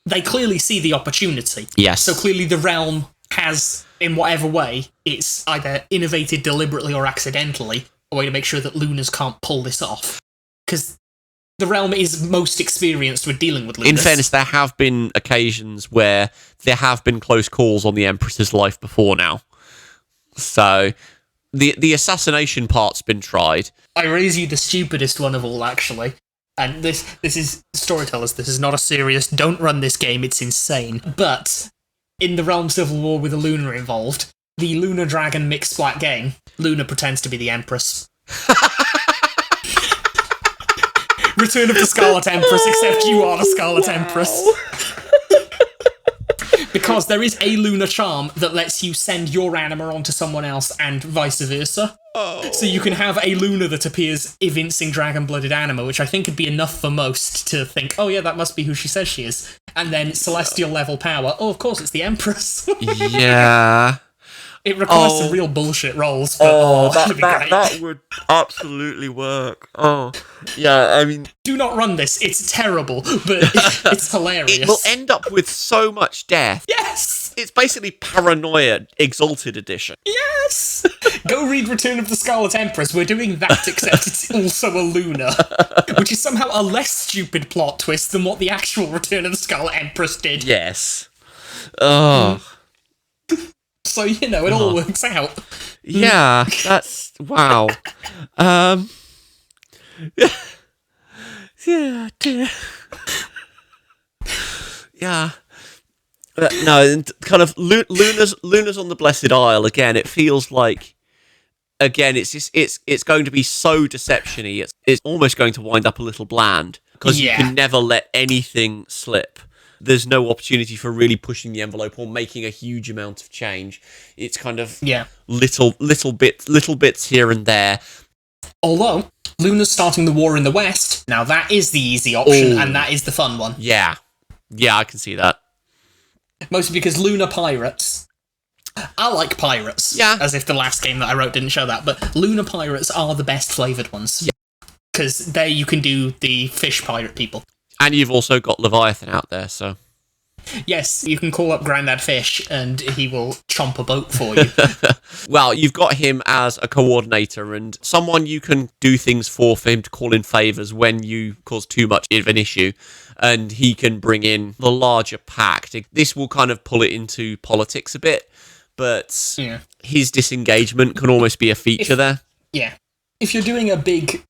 they clearly see the opportunity. Yes. So clearly the realm has, in whatever way, it's either innovated deliberately or accidentally, a way to make sure that Lunas can't pull this off. Because the realm is most experienced with dealing with Lunas. In fairness, there have been occasions where there have been close calls on the Empress's life before now. So, the assassination part's been tried. I raise you the stupidest one of all, actually. And this is, storytellers, this is not a serious, don't run this game, it's insane. But, in the Realm Civil War with a Luna involved, the Lunar Dragon mixed splat game, Luna pretends to be the Empress. Return of the Scarlet Empress, except you are the Scarlet Empress. Because there is a Lunar charm that lets you send your anima onto someone else and vice versa. Oh. So you can have a Luna that appears evincing dragon-blooded anima, which I think would be enough for most to think, oh yeah, that must be who she says she is. And then celestial level power, oh, of course, it's the Empress. Yeah. It requires some real bullshit rolls, but that would absolutely work. Oh, yeah, I mean... Do not run this, it's terrible, but it's hilarious. It will end up with so much death. Yes! It's basically Paranoia Exalted Edition. Yes! Go read Return of the Scarlet Empress, we're doing that, except it's also a Luna. Which is somehow a less stupid plot twist than what the actual Return of the Scarlet Empress did. Yes. Oh... So, it all works out. Yeah, that's wow. Yeah, dear. Yeah. No, and kind of Luna's on the Blessed Isle again. It feels like it's going to be so deception-y. It's almost going to wind up a little bland because you can never let anything slip. There's no opportunity for really pushing the envelope or making a huge amount of change. It's kind of little bits here and there. Although Luna's starting the war in the West, now that is the easy option and that is the fun one. Yeah, I can see that. Mostly because Lunar pirates. I like pirates. Yeah. As if the last game that I wrote didn't show that, but Lunar pirates are the best flavoured ones. Yeah. Because there you can do the fish pirate people. And you've also got Leviathan out there, so... Yes, you can call up Grandad Fish and he will chomp a boat for you. Well, you've got him as a coordinator and someone you can do things for him to call in favours when you cause too much of an issue, and he can bring in the larger pack. This will kind of pull it into politics a bit, but his disengagement can almost be a feature there. Yeah. If you're doing a big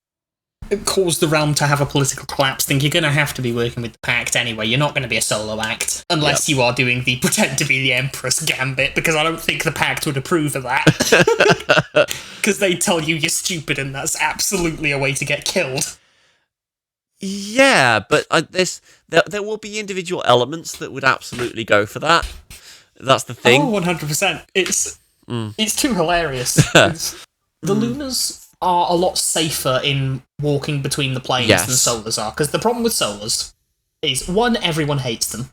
cause the realm to have a political collapse thing, you're going to have to be working with the pact anyway. You're not going to be a solo act unless you are doing the pretend to be the Empress gambit, because I don't think the pact would approve of that. Because they tell you you're stupid and that's absolutely a way to get killed. Yeah, but there will be individual elements that would absolutely go for that. That's the thing. Oh, 100%. It's too hilarious. The Lunars are a lot safer in walking between the planes than Solars are, because the problem with Solars is, one, everyone hates them,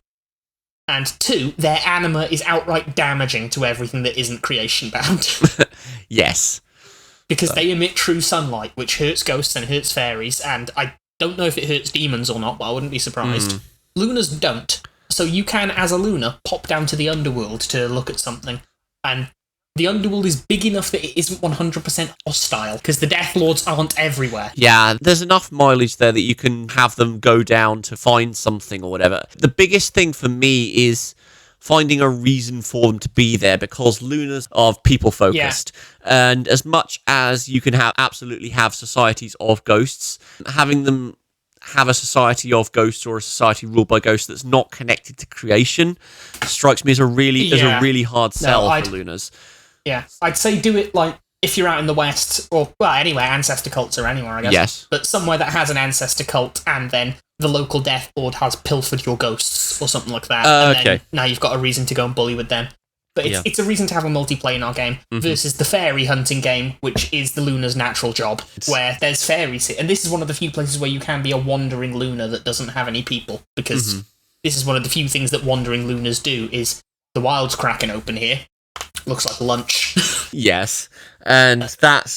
and two, their anima is outright damaging to everything that isn't creation bound. Yes. Because they emit true sunlight, which hurts ghosts and hurts fairies, and I don't know if it hurts demons or not, but I wouldn't be surprised. Lunars don't. So you can, as a Lunar, pop down to the underworld to look at something, and the underworld is big enough that it isn't 100% hostile, because the Death Lords aren't everywhere. Yeah, there's enough mileage there that you can have them go down to find something or whatever. The biggest thing for me is finding a reason for them to be there, because Lunars are people-focused. Yeah. And as much as you can absolutely have societies of ghosts, having them have a society of ghosts or a society ruled by ghosts that's not connected to creation strikes me as a really hard sell for Lunars. Yeah, I'd say do it like if you're out in the West, or, well, anywhere, ancestor cults or anywhere, I guess. Yes. But somewhere that has an ancestor cult, and then the local Death Lord has pilfered your ghosts or something like that. And then now you've got a reason to go and bully with them. But it's a reason to have a multiplayer in our game versus the fairy hunting game, which is the Lunar's natural job, where there's fairies. And this is one of the few places where you can be a wandering Lunar that doesn't have any people, because this is one of the few things that wandering Lunars do, is the wild's cracking open here. Looks like lunch. Yes, and that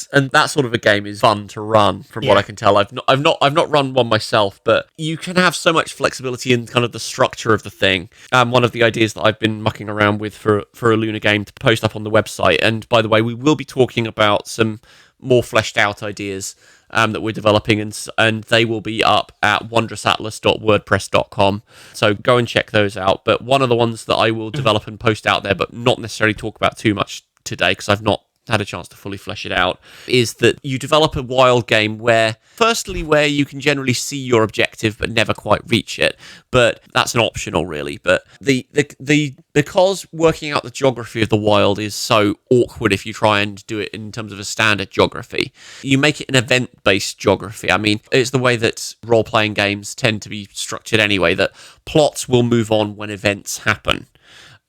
sort of a game is fun to run, from what I can tell. I've not run one myself, but you can have so much flexibility in kind of the structure of the thing. One of the ideas that I've been mucking around with for a Lunar game to post up on the website, and by the way, we will be talking about some more fleshed out ideas that we're developing, and they will be up at wondrousatlas.wordpress.com. So go and check those out. But one of the ones that I will develop and post out there, but not necessarily talk about too much today, because I've not had a chance to fully flesh it out, is that you develop a wild game where you can generally see your objective but never quite reach it, but that's an optional really. But because working out the geography of the wild is so awkward if you try and do it in terms of a standard geography, you make it an event-based geography. I mean, it's the way that role-playing games tend to be structured anyway, that plots will move on when events happen,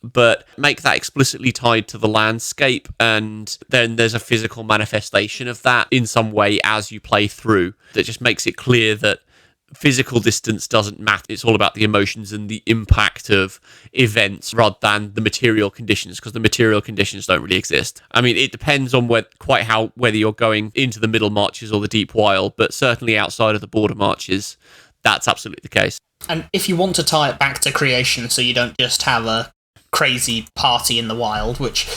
but make that explicitly tied to the landscape, and then there's a physical manifestation of that in some way as you play through that just makes it clear that physical distance doesn't matter. It's all about the emotions and the impact of events rather than the material conditions, because the material conditions don't really exist. I mean, it depends on whether you're going into the middle marches or the deep wild, but certainly outside of the border marches, that's absolutely the case. And if you want to tie it back to creation, so you don't just have a crazy party in the wild, which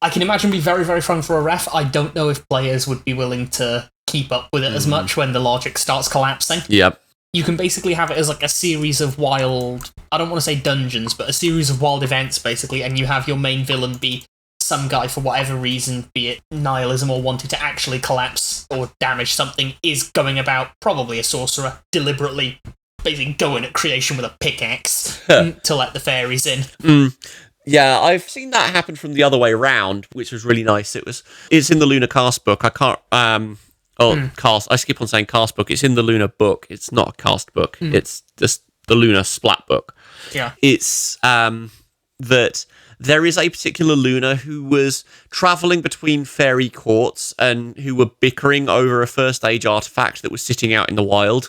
I can imagine be very, very fun for a ref. I don't know if players would be willing to keep up with it as much when the logic starts collapsing. Yep. You can basically have it as like a series of wild, I don't want to say dungeons, but a series of wild events, basically, and you have your main villain be some guy, for whatever reason, be it nihilism or wanted to actually collapse or damage something, is going about, probably a sorcerer, deliberately basically going at creation with a pickaxe to let the fairies in. Yeah, I've seen that happen from the other way around, which was really nice. It's in the Lunar cast book. I can't cast. I skip on saying cast book. It's in the Lunar book. It's not a cast book. It's just the Lunar splat book. Yeah. It's that there is a particular Lunar who was travelling between fairy courts and who were bickering over a first age artifact that was sitting out in the wild.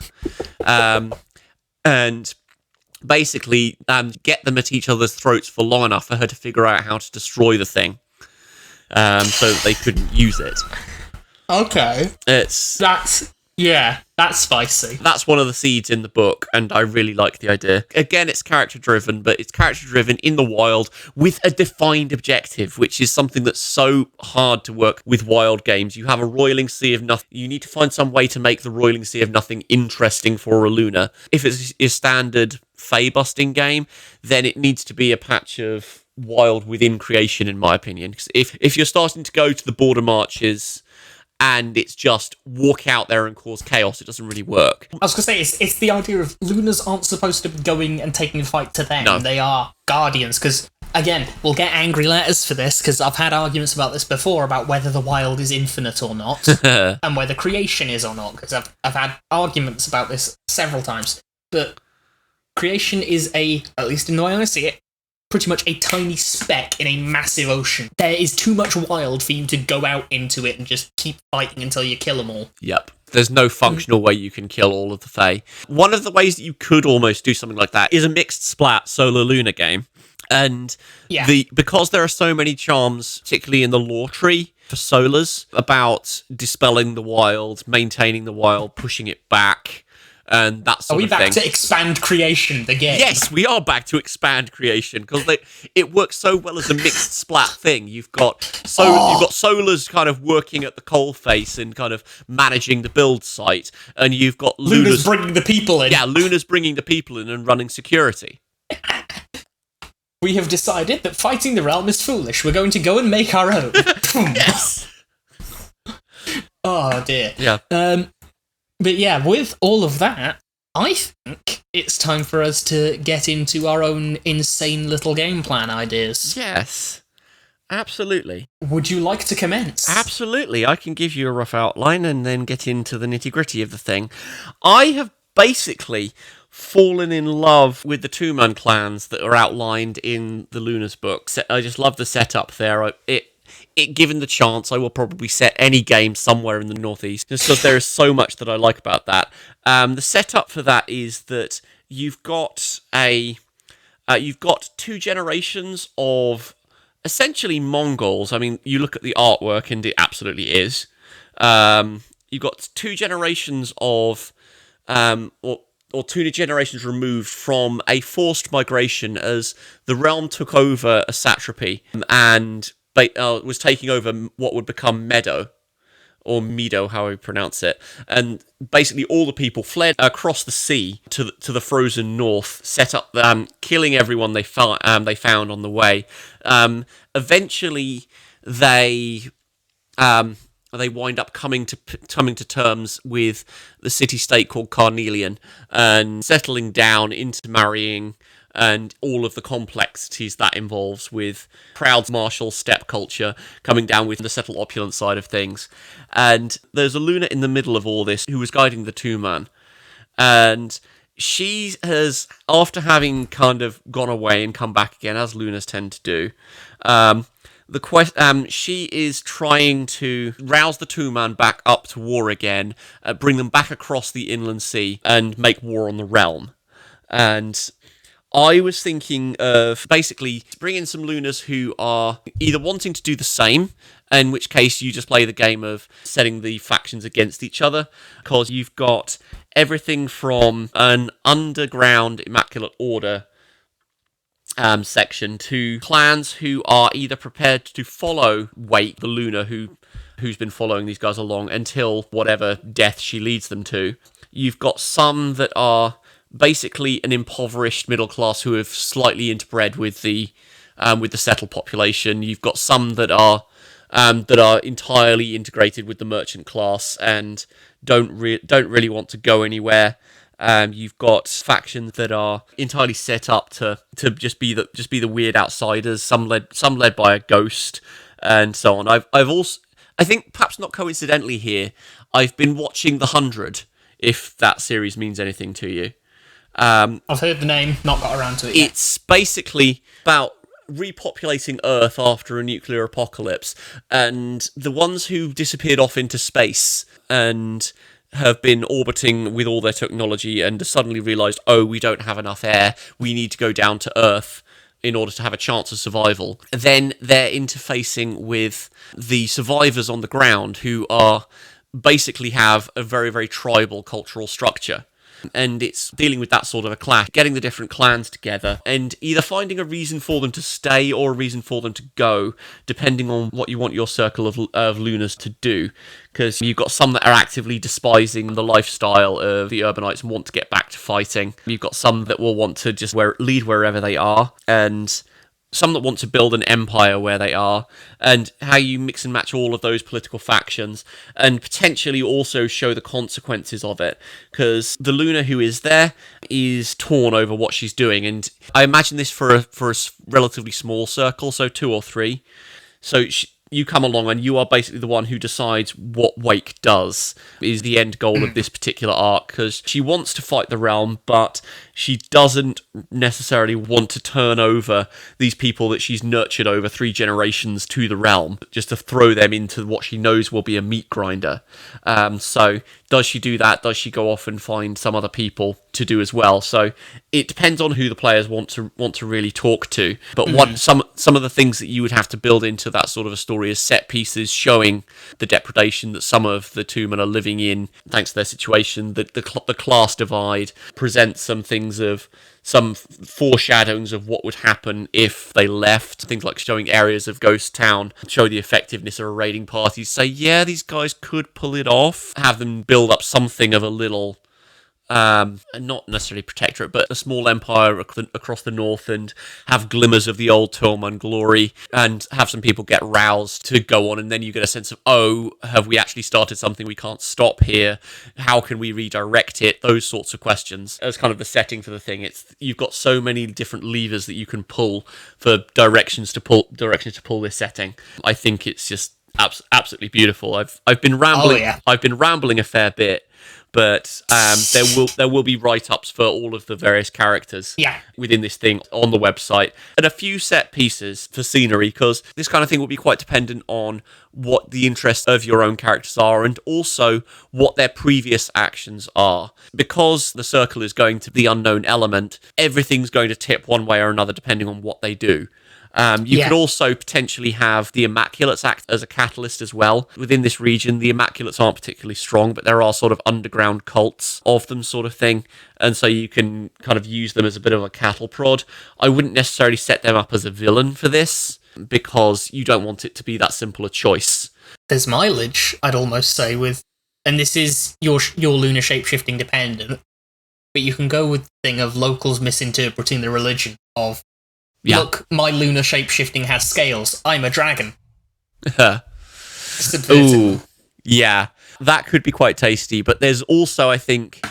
And basically get them at each other's throats for long enough for her to figure out how to destroy the thing, so that they couldn't use it. Okay. That's spicy. That's one of the seeds in the book, and I really like the idea. Again, it's character-driven, but it's character-driven in the wild with a defined objective, which is something that's so hard to work with wild games. You have a roiling sea of nothing. You need to find some way to make the roiling sea of nothing interesting for a Lunar. If it's a standard Fey-busting game, then it needs to be a patch of wild within creation, in my opinion. 'Cause if you're starting to go to the border marches and it's just walk out there and cause chaos, it doesn't really work. I was going to say, it's the idea of Lunars aren't supposed to be going and taking the fight to them. No. They are guardians, because, again, we'll get angry letters for this, because I've had arguments about this before, about whether the wild is infinite or not, and whether creation is or not, because I've had arguments about this several times. But creation is at least in the way I see it, pretty much a tiny speck in a massive ocean. There is too much wild for you to go out into it and just keep fighting until you kill them all. Yep. There's no functional way you can kill all of the Fae. One of the ways that you could almost do something like that is a mixed splat solar Lunar game. And because there are so many charms, particularly in the lore tree for solars, about dispelling the wild, maintaining the wild, pushing it back, and that sort of thing. Are we back to expand creation, the game? Yes, we are back to expand creation, because it works so well as a mixed splat thing. You've got solars kind of working at the coalface and kind of managing the build site, and you've got Lunars bringing the people in. Yeah, Lunars bringing the people in and running security. We have decided that fighting the realm is foolish. We're going to go and make our own. Yes. Oh dear. Yeah. But yeah, with all of that, I think it's time for us to get into our own insane little game plan ideas. Yes, absolutely. Would you like to commence? Absolutely. I can give you a rough outline and then get into the nitty-gritty of the thing. I have basically fallen in love with the two-man clans that are outlined in the Lunar's books. I just love the setup there. Given the chance, I will probably set any game somewhere in the Northeast, just because there is so much that I like about that. The setup for that is that you've got two generations of essentially Mongols. I mean, you look at the artwork, and it absolutely is. You've got two generations of, or two generations removed from a forced migration as the realm took over a satrapy and was taking over what would become Medo, or Medo, how I pronounce it. And basically all the people fled across the sea to the frozen north, set up, killing everyone they found on the way. Eventually, they wind up coming to terms with the city-state called Carnelian and settling down into marrying and all of the complexities that involves with proud martial steppe culture coming down with the settled opulent side of things. And there's a Lunar in the middle of all this who was guiding the two-man. And she has, after having kind of gone away and come back again, as Lunars tend to do, she is trying to rouse the two-man back up to war again, bring them back across the inland sea, and make war on the realm. And I was thinking of basically bringing some Lunars who are either wanting to do the same, in which case you just play the game of setting the factions against each other, because you've got everything from an underground Immaculate Order section to clans who are either prepared to follow Wake, the Lunar who's been following these guys along until whatever death she leads them to. You've got some that are basically an impoverished middle class who have slightly interbred with the with the settled population. You've got some that are entirely integrated with the merchant class and don't really want to go anywhere. You've got factions that are entirely set up to just be the weird outsiders. Some led by a ghost, and so on. I've also, I think perhaps not coincidentally here, I've been watching The 100. If that series means anything to you, I've heard the name, not got around to it yet. It's basically about repopulating Earth after a nuclear apocalypse, and the ones who disappeared off into space and have been orbiting with all their technology and suddenly realised, oh, we don't have enough air, we need to go down to Earth in order to have a chance of survival. Then they're interfacing with the survivors on the ground who are basically have a very, very tribal cultural structure. And it's dealing with that sort of a clash, getting the different clans together and either finding a reason for them to stay or a reason for them to go, depending on what you want your circle of Lunars to do. Because you've got some that are actively despising the lifestyle of the urbanites and want to get back to fighting. You've got some that will want to just lead wherever they are, and some that want to build an empire where they are, and how you mix and match all of those political factions, and potentially also show the consequences of it, because the Lunar who is there is torn over what she's doing, and I imagine this for a relatively small circle, so 2 or 3. So you come along and you are basically the one who decides what Wake does, is the end goal of this particular arc, because she wants to fight the realm, but she doesn't necessarily want to turn over these people that she's nurtured over 3 generations to the realm, just to throw them into what she knows will be a meat grinder. So does she do that? Does she go off and find some other people to do as well? So it depends on who the players want to really talk to. But some of the things that you would have to build into that sort of a story is set pieces showing the depredation that some of the Tumen are living in, thanks to their situation. The class divide presents some things of some foreshadowings of what would happen if they left. Things like showing areas of Ghost Town, show the effectiveness of a raiding party, say, yeah, these guys could pull it off, have them build up something of a little, not necessarily protectorate, but a small empire across the north, and have glimmers of the old Tumen glory, and have some people get roused to go on, and then you get a sense of, oh, have we actually started something? We can't stop here. How can we redirect it? Those sorts of questions as kind of the setting for the thing. You've got so many different levers that you can pull for directions to pull this setting. I think it's just absolutely beautiful. I've been rambling. Oh, yeah. I've been rambling a fair bit. But there will be write-ups for all of the various characters within this thing on the website, and a few set pieces for scenery, because this kind of thing will be quite dependent on what the interests of your own characters are, and also what their previous actions are. Because the circle is going to the unknown element, everything's going to tip one way or another depending on what they do. You could also potentially have the Immaculates act as a catalyst as well. Within this region, the Immaculates aren't particularly strong, but there are sort of underground cults of them, sort of thing. And so you can kind of use them as a bit of a cattle prod. I wouldn't necessarily set them up as a villain for this, because you don't want it to be that simple a choice. There's mileage, I'd almost say, with... And this is your lunar shape-shifting dependent, but you can go with the thing of locals misinterpreting the religion of... Look, my lunar shape-shifting has scales. I'm a dragon. Ooh, yeah. That could be quite tasty, but there's also, I think,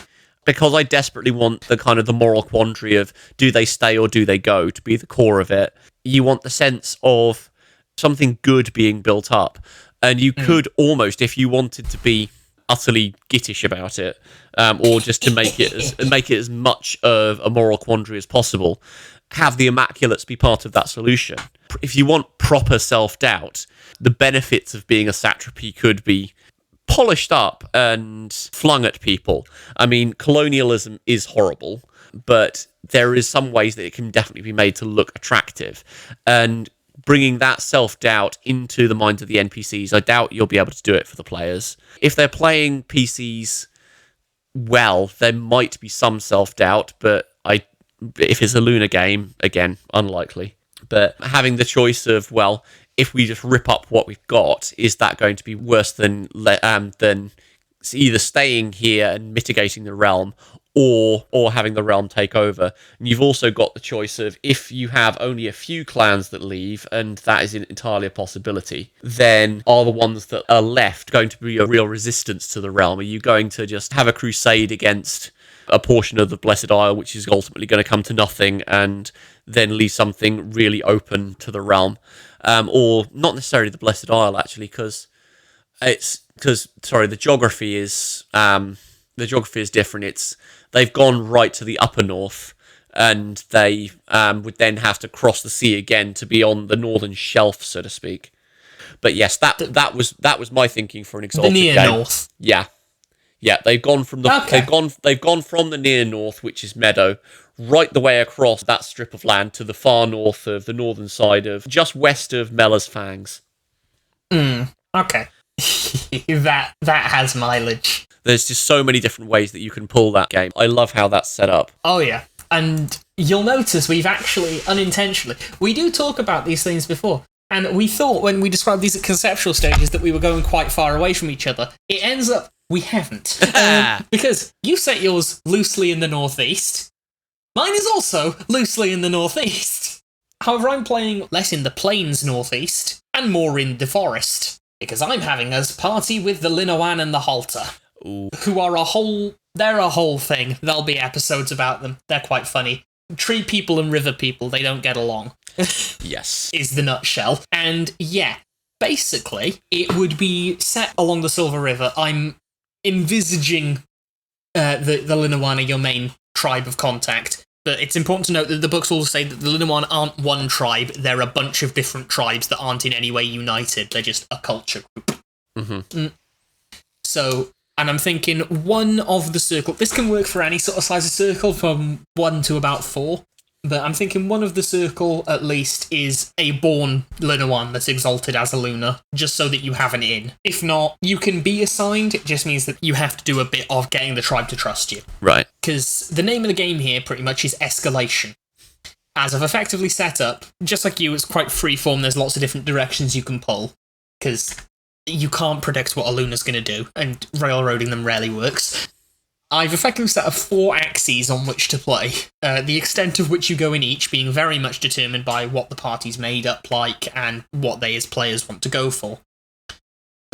because I desperately want the kind of the moral quandary of do they stay or do they go to be the core of it, you want the sense of something good being built up. And you could almost, if you wanted to be utterly gittish about it, or just to make it as much of a moral quandary as possible, have the Immaculates be part of that solution. If you want proper self-doubt, the benefits of being a satrapy could be polished up and flung at people. I mean, colonialism is horrible, but there is some ways that it can definitely be made to look attractive. And bringing that self-doubt into the minds of the NPCs, I doubt you'll be able to do it for the players. If they're playing PCs well, there might be some self-doubt, but if it's a Lunar game, again, unlikely. But having the choice of, well, if we just rip up what we've got, is that going to be worse than either staying here and mitigating the realm, or having the realm take over. And you've also got the choice of, if you have only a few clans that leave, and that is entirely a possibility, then are the ones that are left going to be a real resistance to the realm? Are you going to just have a crusade against a portion of the Blessed Isle, which is ultimately going to come to nothing, and then leave something really open to the realm? Or not necessarily the Blessed Isle, actually, because the geography is different. They've gone right to the upper north, and they would then have to cross the sea again to be on the northern shelf, so to speak. But yes, that was my thinking for an Exalted the near game. north. Yeah, they've gone from they've gone from the near north, which is Medo, right the way across that strip of land to the far north of the northern side of just west of Mella's Fangs. Okay. that has mileage. There's just so many different ways that you can pull that game. I love how that's set up. Oh yeah, and you'll notice we've actually, unintentionally, we do talk about these things before, and we thought when we described these at conceptual stages that we were going quite far away from each other. It ends up we haven't. Because you set yours loosely in the northeast. Mine is also loosely in the northeast. However, I'm playing less in the plains northeast and more in the forest, because I'm having us party with the Linowan and the Halta. Ooh. Who are they're a whole thing. There'll be episodes about them. They're quite funny. Tree people and river people, they don't get along. Yes. Is the nutshell. And yeah, basically, it would be set along the Silver River. I'm envisaging the Linowan are your main tribe of contact. But it's important to note that the books all say that the Linowan aren't one tribe. They're a bunch of different tribes that aren't in any way united. They're just a culture group. Mm-hmm. So... And I'm thinking one of the circle... This can work for any sort of size of circle, from 1 to about 4. But I'm thinking one of the circle, at least, is a born Linowan that's exalted as a Lunar, just so that you have an in. If not, you can be assigned. It just means that you have to do a bit of getting the tribe to trust you. Right. Because the name of the game here, pretty much, is Escalation. As I've effectively set up, just like you, it's quite freeform. There's lots of different directions you can pull. Because... you can't predict what a Lunar's going to do, and railroading them rarely works. I've effectively set up 4 axes on which to play, the extent of which you go in each being very much determined by what the party's made up like and what they as players want to go for.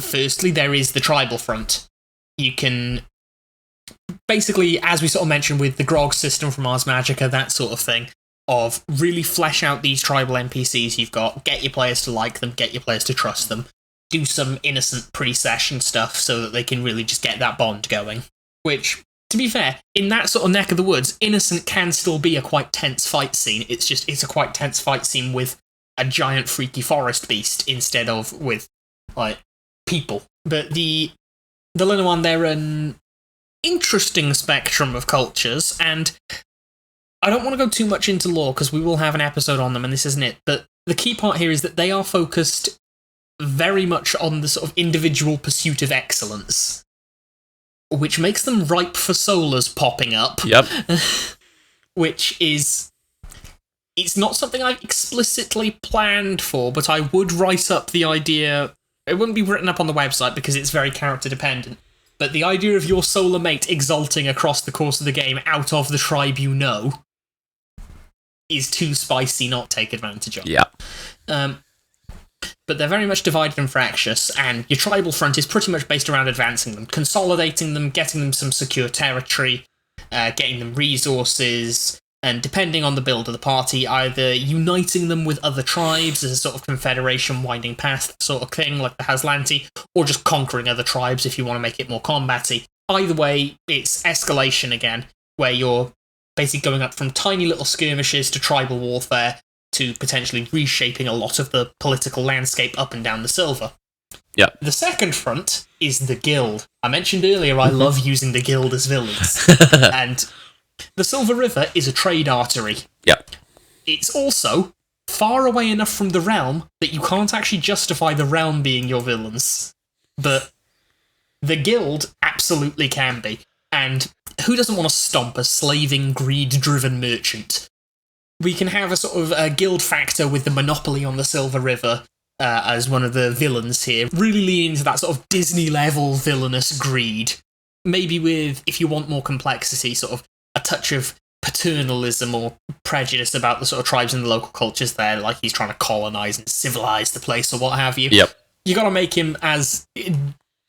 Firstly, there is the tribal front. You can... basically, as we sort of mentioned with the Grog system from Ars Magica, that sort of thing, of really flesh out these tribal NPCs you've got, get your players to like them, get your players to trust them, do some innocent pre-session stuff so that they can really just get that bond going. Which, to be fair, in that sort of neck of the woods, innocent can still be a quite tense fight scene. It's a quite tense fight scene with a giant freaky forest beast instead of with, like, people. But the Linowan, they're an interesting spectrum of cultures, and I don't want to go too much into lore because we will have an episode on them and this isn't it, but the key part here is that they are focused very much on the sort of individual pursuit of excellence, which makes them ripe for solars popping up. Yep. Which is... it's not something I've explicitly planned for, but I would write up the idea... it wouldn't be written up on the website because it's very character dependent, but the idea of your solar mate exalting across the course of the game out of the tribe you know is too spicy not to take advantage of. Yeah. But they're very much divided and fractious, and your tribal front is pretty much based around advancing them, consolidating them, getting them some secure territory, getting them resources, and depending on the build of the party, either uniting them with other tribes as a sort of confederation winding path sort of thing, like the Haslanti, or just conquering other tribes if you want to make it more combat-y. Either way, it's escalation again, where you're basically going up from tiny little skirmishes to tribal warfare, to potentially reshaping a lot of the political landscape up and down the Silver. Yeah. The second front is the Guild. I mentioned earlier I love using the Guild as villains. And the Silver River is a trade artery. Yeah. It's also far away enough from the realm that you can't actually justify the realm being your villains. But the Guild absolutely can be. And who doesn't want to stomp a slaving, greed-driven merchant? We can have a sort of a guild factor with the monopoly on the Silver River as one of the villains here, really lean into that sort of Disney-level villainous greed. maybe with, if you want more complexity, sort of a touch of paternalism or prejudice about the sort of tribes and the local cultures there, like he's trying to colonize and civilize the place or what have you. Yep. You got to make him as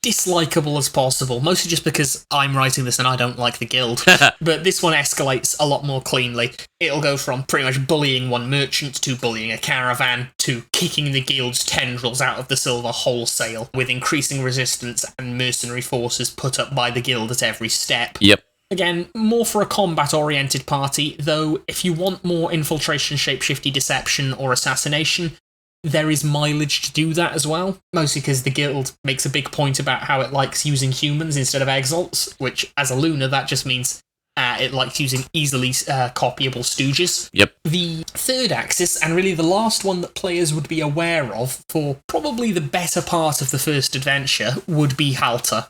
dislikable as possible, mostly just because I'm writing this and I don't like the guild. But this one escalates a lot more cleanly. It'll go from pretty much bullying one merchant to bullying a caravan to kicking the guild's tendrils out of the silver wholesale, with increasing resistance and mercenary forces put up by the guild at every step. Yep. Again, more for a combat-oriented party, though if you want more infiltration, shapeshifty, deception, or assassination, there is mileage to do that as well, mostly because the guild makes a big point about how it likes using humans instead of exalts, which, as a Lunar, that just means it likes using easily copyable stooges. Yep. The third axis, and really the last one that players would be aware of for probably the better part of the first adventure, would be Halta.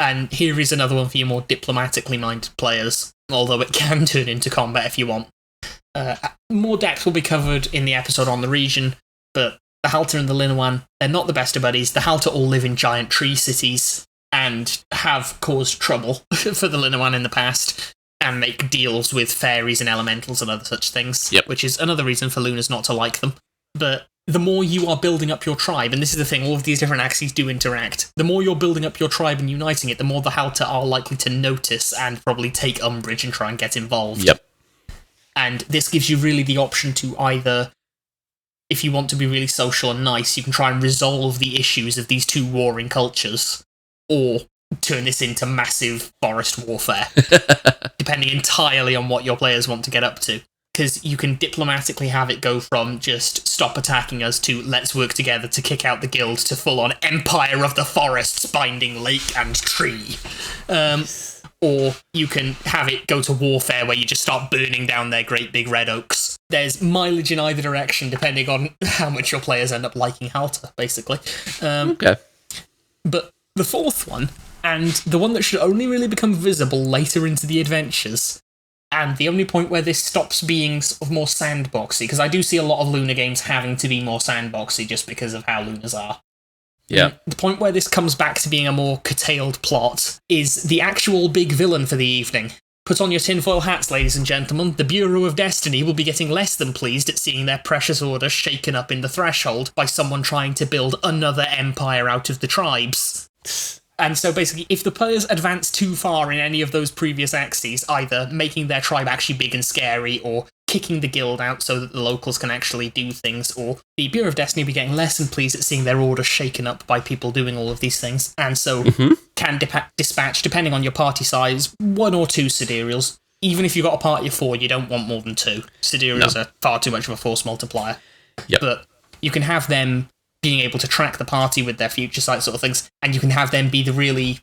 And here is another one for your more diplomatically minded players, although it can turn into combat if you want. More depth will be covered in the episode on the region, but the Halta and the Linowan, they're not the best of buddies. The Halta all live in giant tree cities and have caused trouble for the Linowan in the past, and make deals with fairies and elementals and other such things, which is another reason for Lunars not to like them. But the more you are building up your tribe, and this is the thing, all of these different axes do interact, the more you're building up your tribe and uniting it, the more the Halta are likely to notice and probably take umbrage and try and get involved. Yep. And this gives you really the option to either, if you want to be really social and nice, you can try and resolve the issues of these two warring cultures, or turn this into massive forest warfare, depending entirely on what your players want to get up to. Because you can diplomatically have it go from just stop attacking us to let's work together to kick out the guild to full-on Empire of the Forests binding lake and tree. Or you can have it go to warfare where you just start burning down their great big red oaks. There's mileage in either direction depending on how much your players end up liking Halta, basically. Okay. But the fourth one, and the one that should only really become visible later into the adventures, and the only point where this stops being sort of more sandboxy, because I do see a lot of Lunar games having to be more sandboxy just because of how Lunars are. Yeah. And the point where this comes back to being a more curtailed plot is the actual big villain for the evening. Put on your tinfoil hats, ladies and gentlemen. The Bureau of Destiny will be getting less than pleased at seeing their precious order shaken up in the threshold by someone trying to build another empire out of the tribes. And so basically, if the players advance too far in any of those previous axes, either making their tribe actually big and scary, or kicking the guild out so that the locals can actually do things, or the Bureau of Destiny will be getting less than pleased at seeing their order shaken up by people doing all of these things, and so can dispatch, depending on your party size, 1 or 2 sidereals. Even if you've got a party of 4, you don't want more than 2. Sidereals are far too much of a force multiplier. Yep. But you can have them being able to track the party with their future sight sort of things, and you can have them be the really,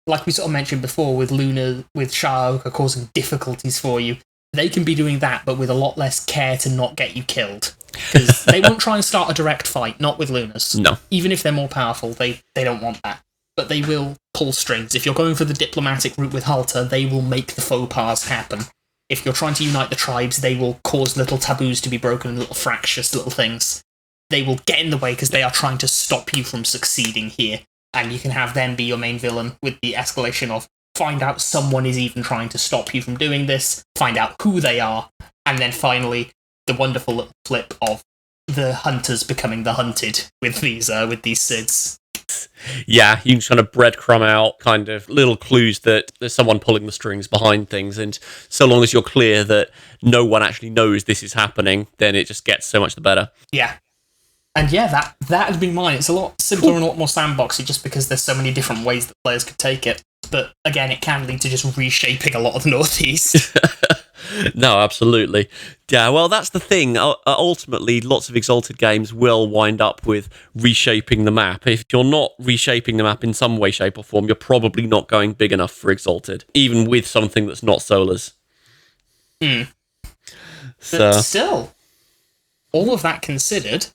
like we sort of mentioned before with Lunar, with Shah-Oka causing difficulties for you, they can be doing that, but with a lot less care to not get you killed. Because they won't try and start a direct fight, not with Lunars. No. Even if they're more powerful, they don't want that. But they will pull strings. If you're going for the diplomatic route with Halta, they will make the faux pas happen. If you're trying to unite the tribes, they will cause little taboos to be broken and little fractious little things. They will get in the way because they are trying to stop you from succeeding here. And you can have them be your main villain with the escalation of find out someone is even trying to stop you from doing this, find out who they are, and then finally the wonderful little flip of the hunters becoming the hunted with these Sids. Yeah, you can kind of breadcrumb out kind of little clues that there's someone pulling the strings behind things, and so long as you're clear that no one actually knows this is happening, then it just gets so much the better. Yeah. And yeah, that would be mine. It's a lot simpler and a lot more sandboxy just because there's so many different ways that players could take it. But again, it can lead to just reshaping a lot of the Northeast. No, absolutely. Yeah, well, that's the thing. Ultimately, lots of Exalted games will wind up with reshaping the map. If you're not reshaping the map in some way, shape, or form, you're probably not going big enough for Exalted, even with something that's not Solars. But still, all of that considered,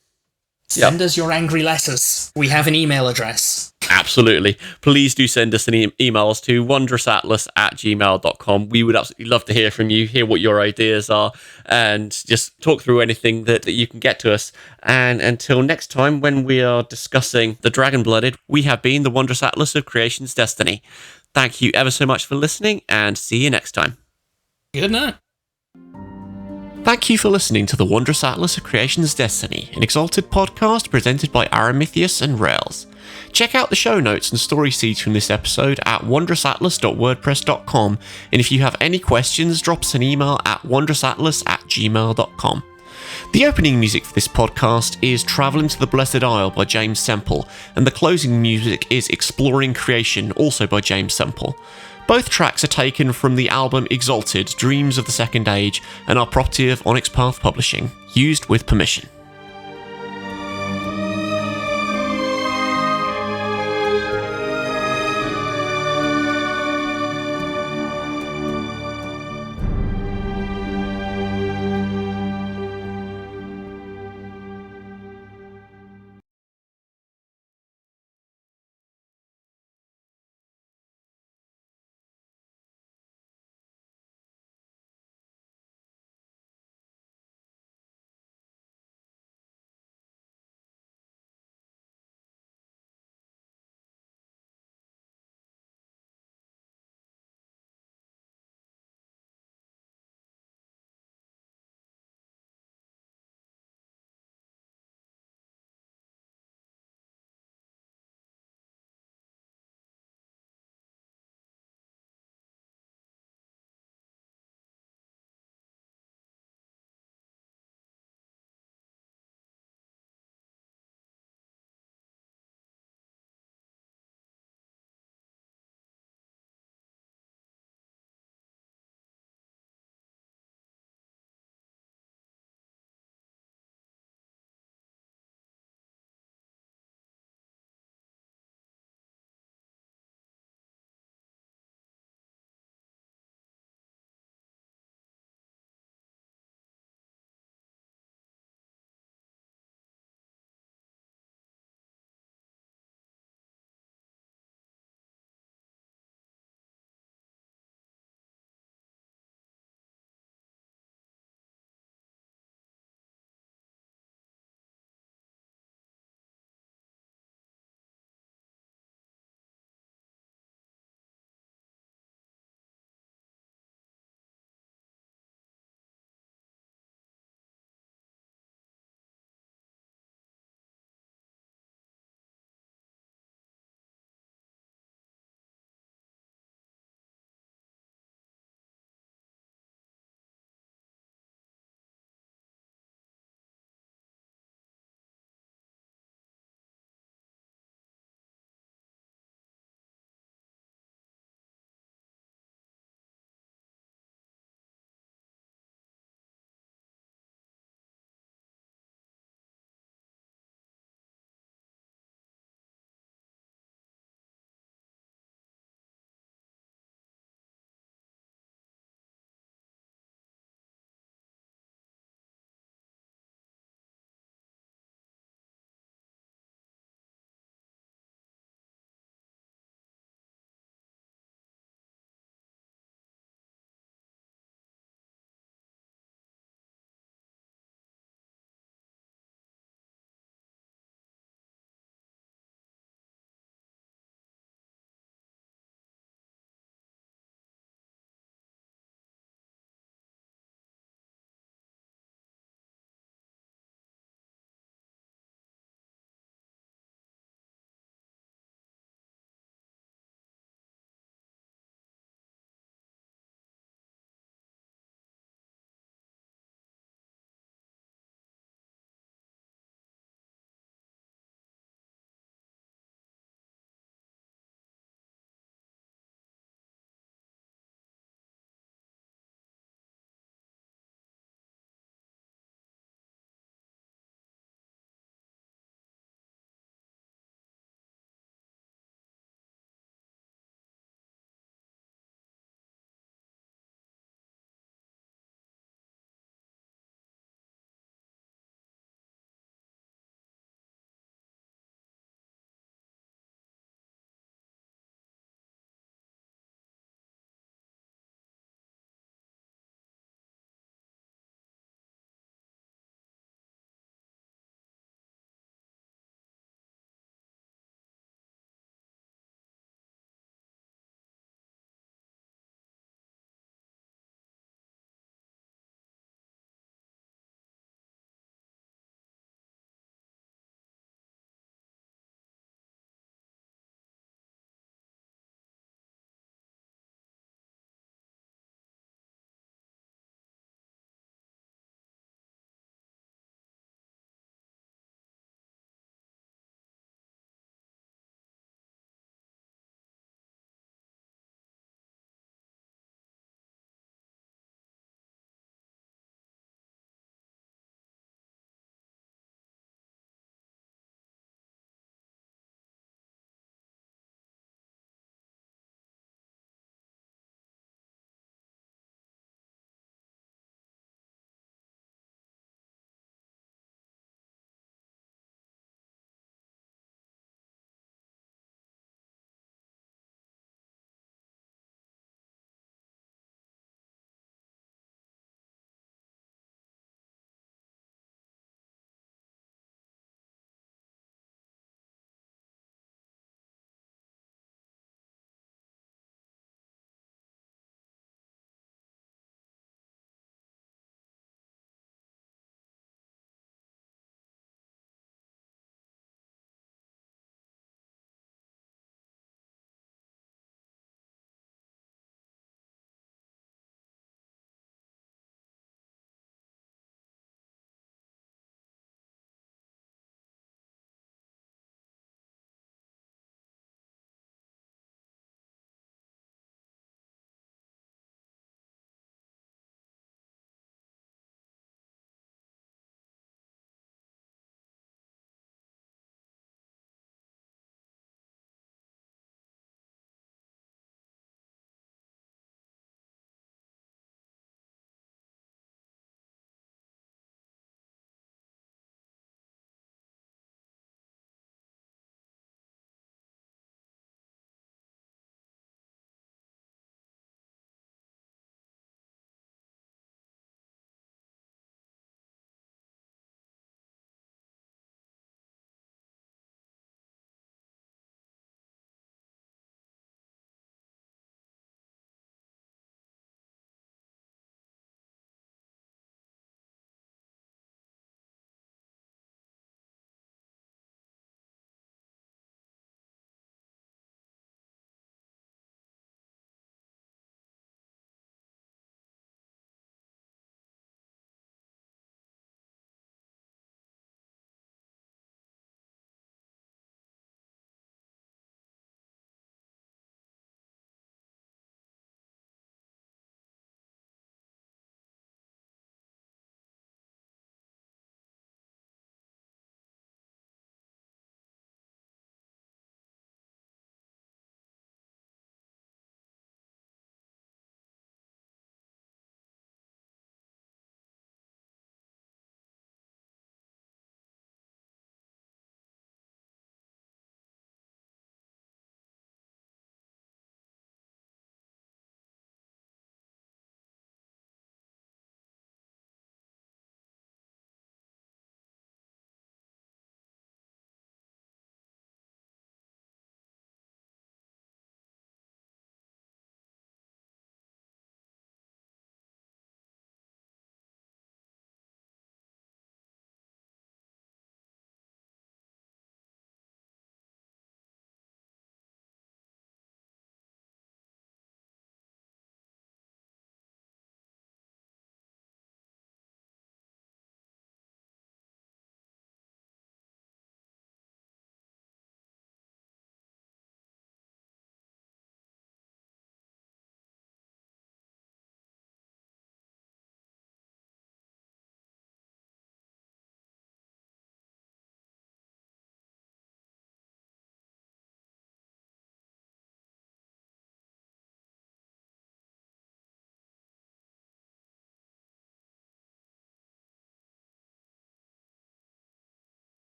send us your angry letters. We have an email address. Absolutely. Please do send us any emails to wondrousatlas@gmail.com. We would absolutely love to hear from you, hear what your ideas are, and just talk through anything that you can get to us. And until next time, when we are discussing the Dragon-Blooded, we have been the Wondrous Atlas of Creation's Destiny. Thank you ever so much for listening, and see you next time. Good night. Thank you for listening to the Wondrous Atlas of Creation's Destiny, an Exalted podcast presented by Aramithius and Rails. Check out the show notes and story seeds from this episode at wondrousatlas.wordpress.com, and if you have any questions, drop us an email at wondrousatlas@gmail.com. The opening music for this podcast is Travel into the Blessed Isle by James Semple, and the closing music is Exploring Creation, also by James Semple. Both tracks are taken from the album Exalted, Dreams of the Second Age, and are property of Onyx Path Publishing, used with permission.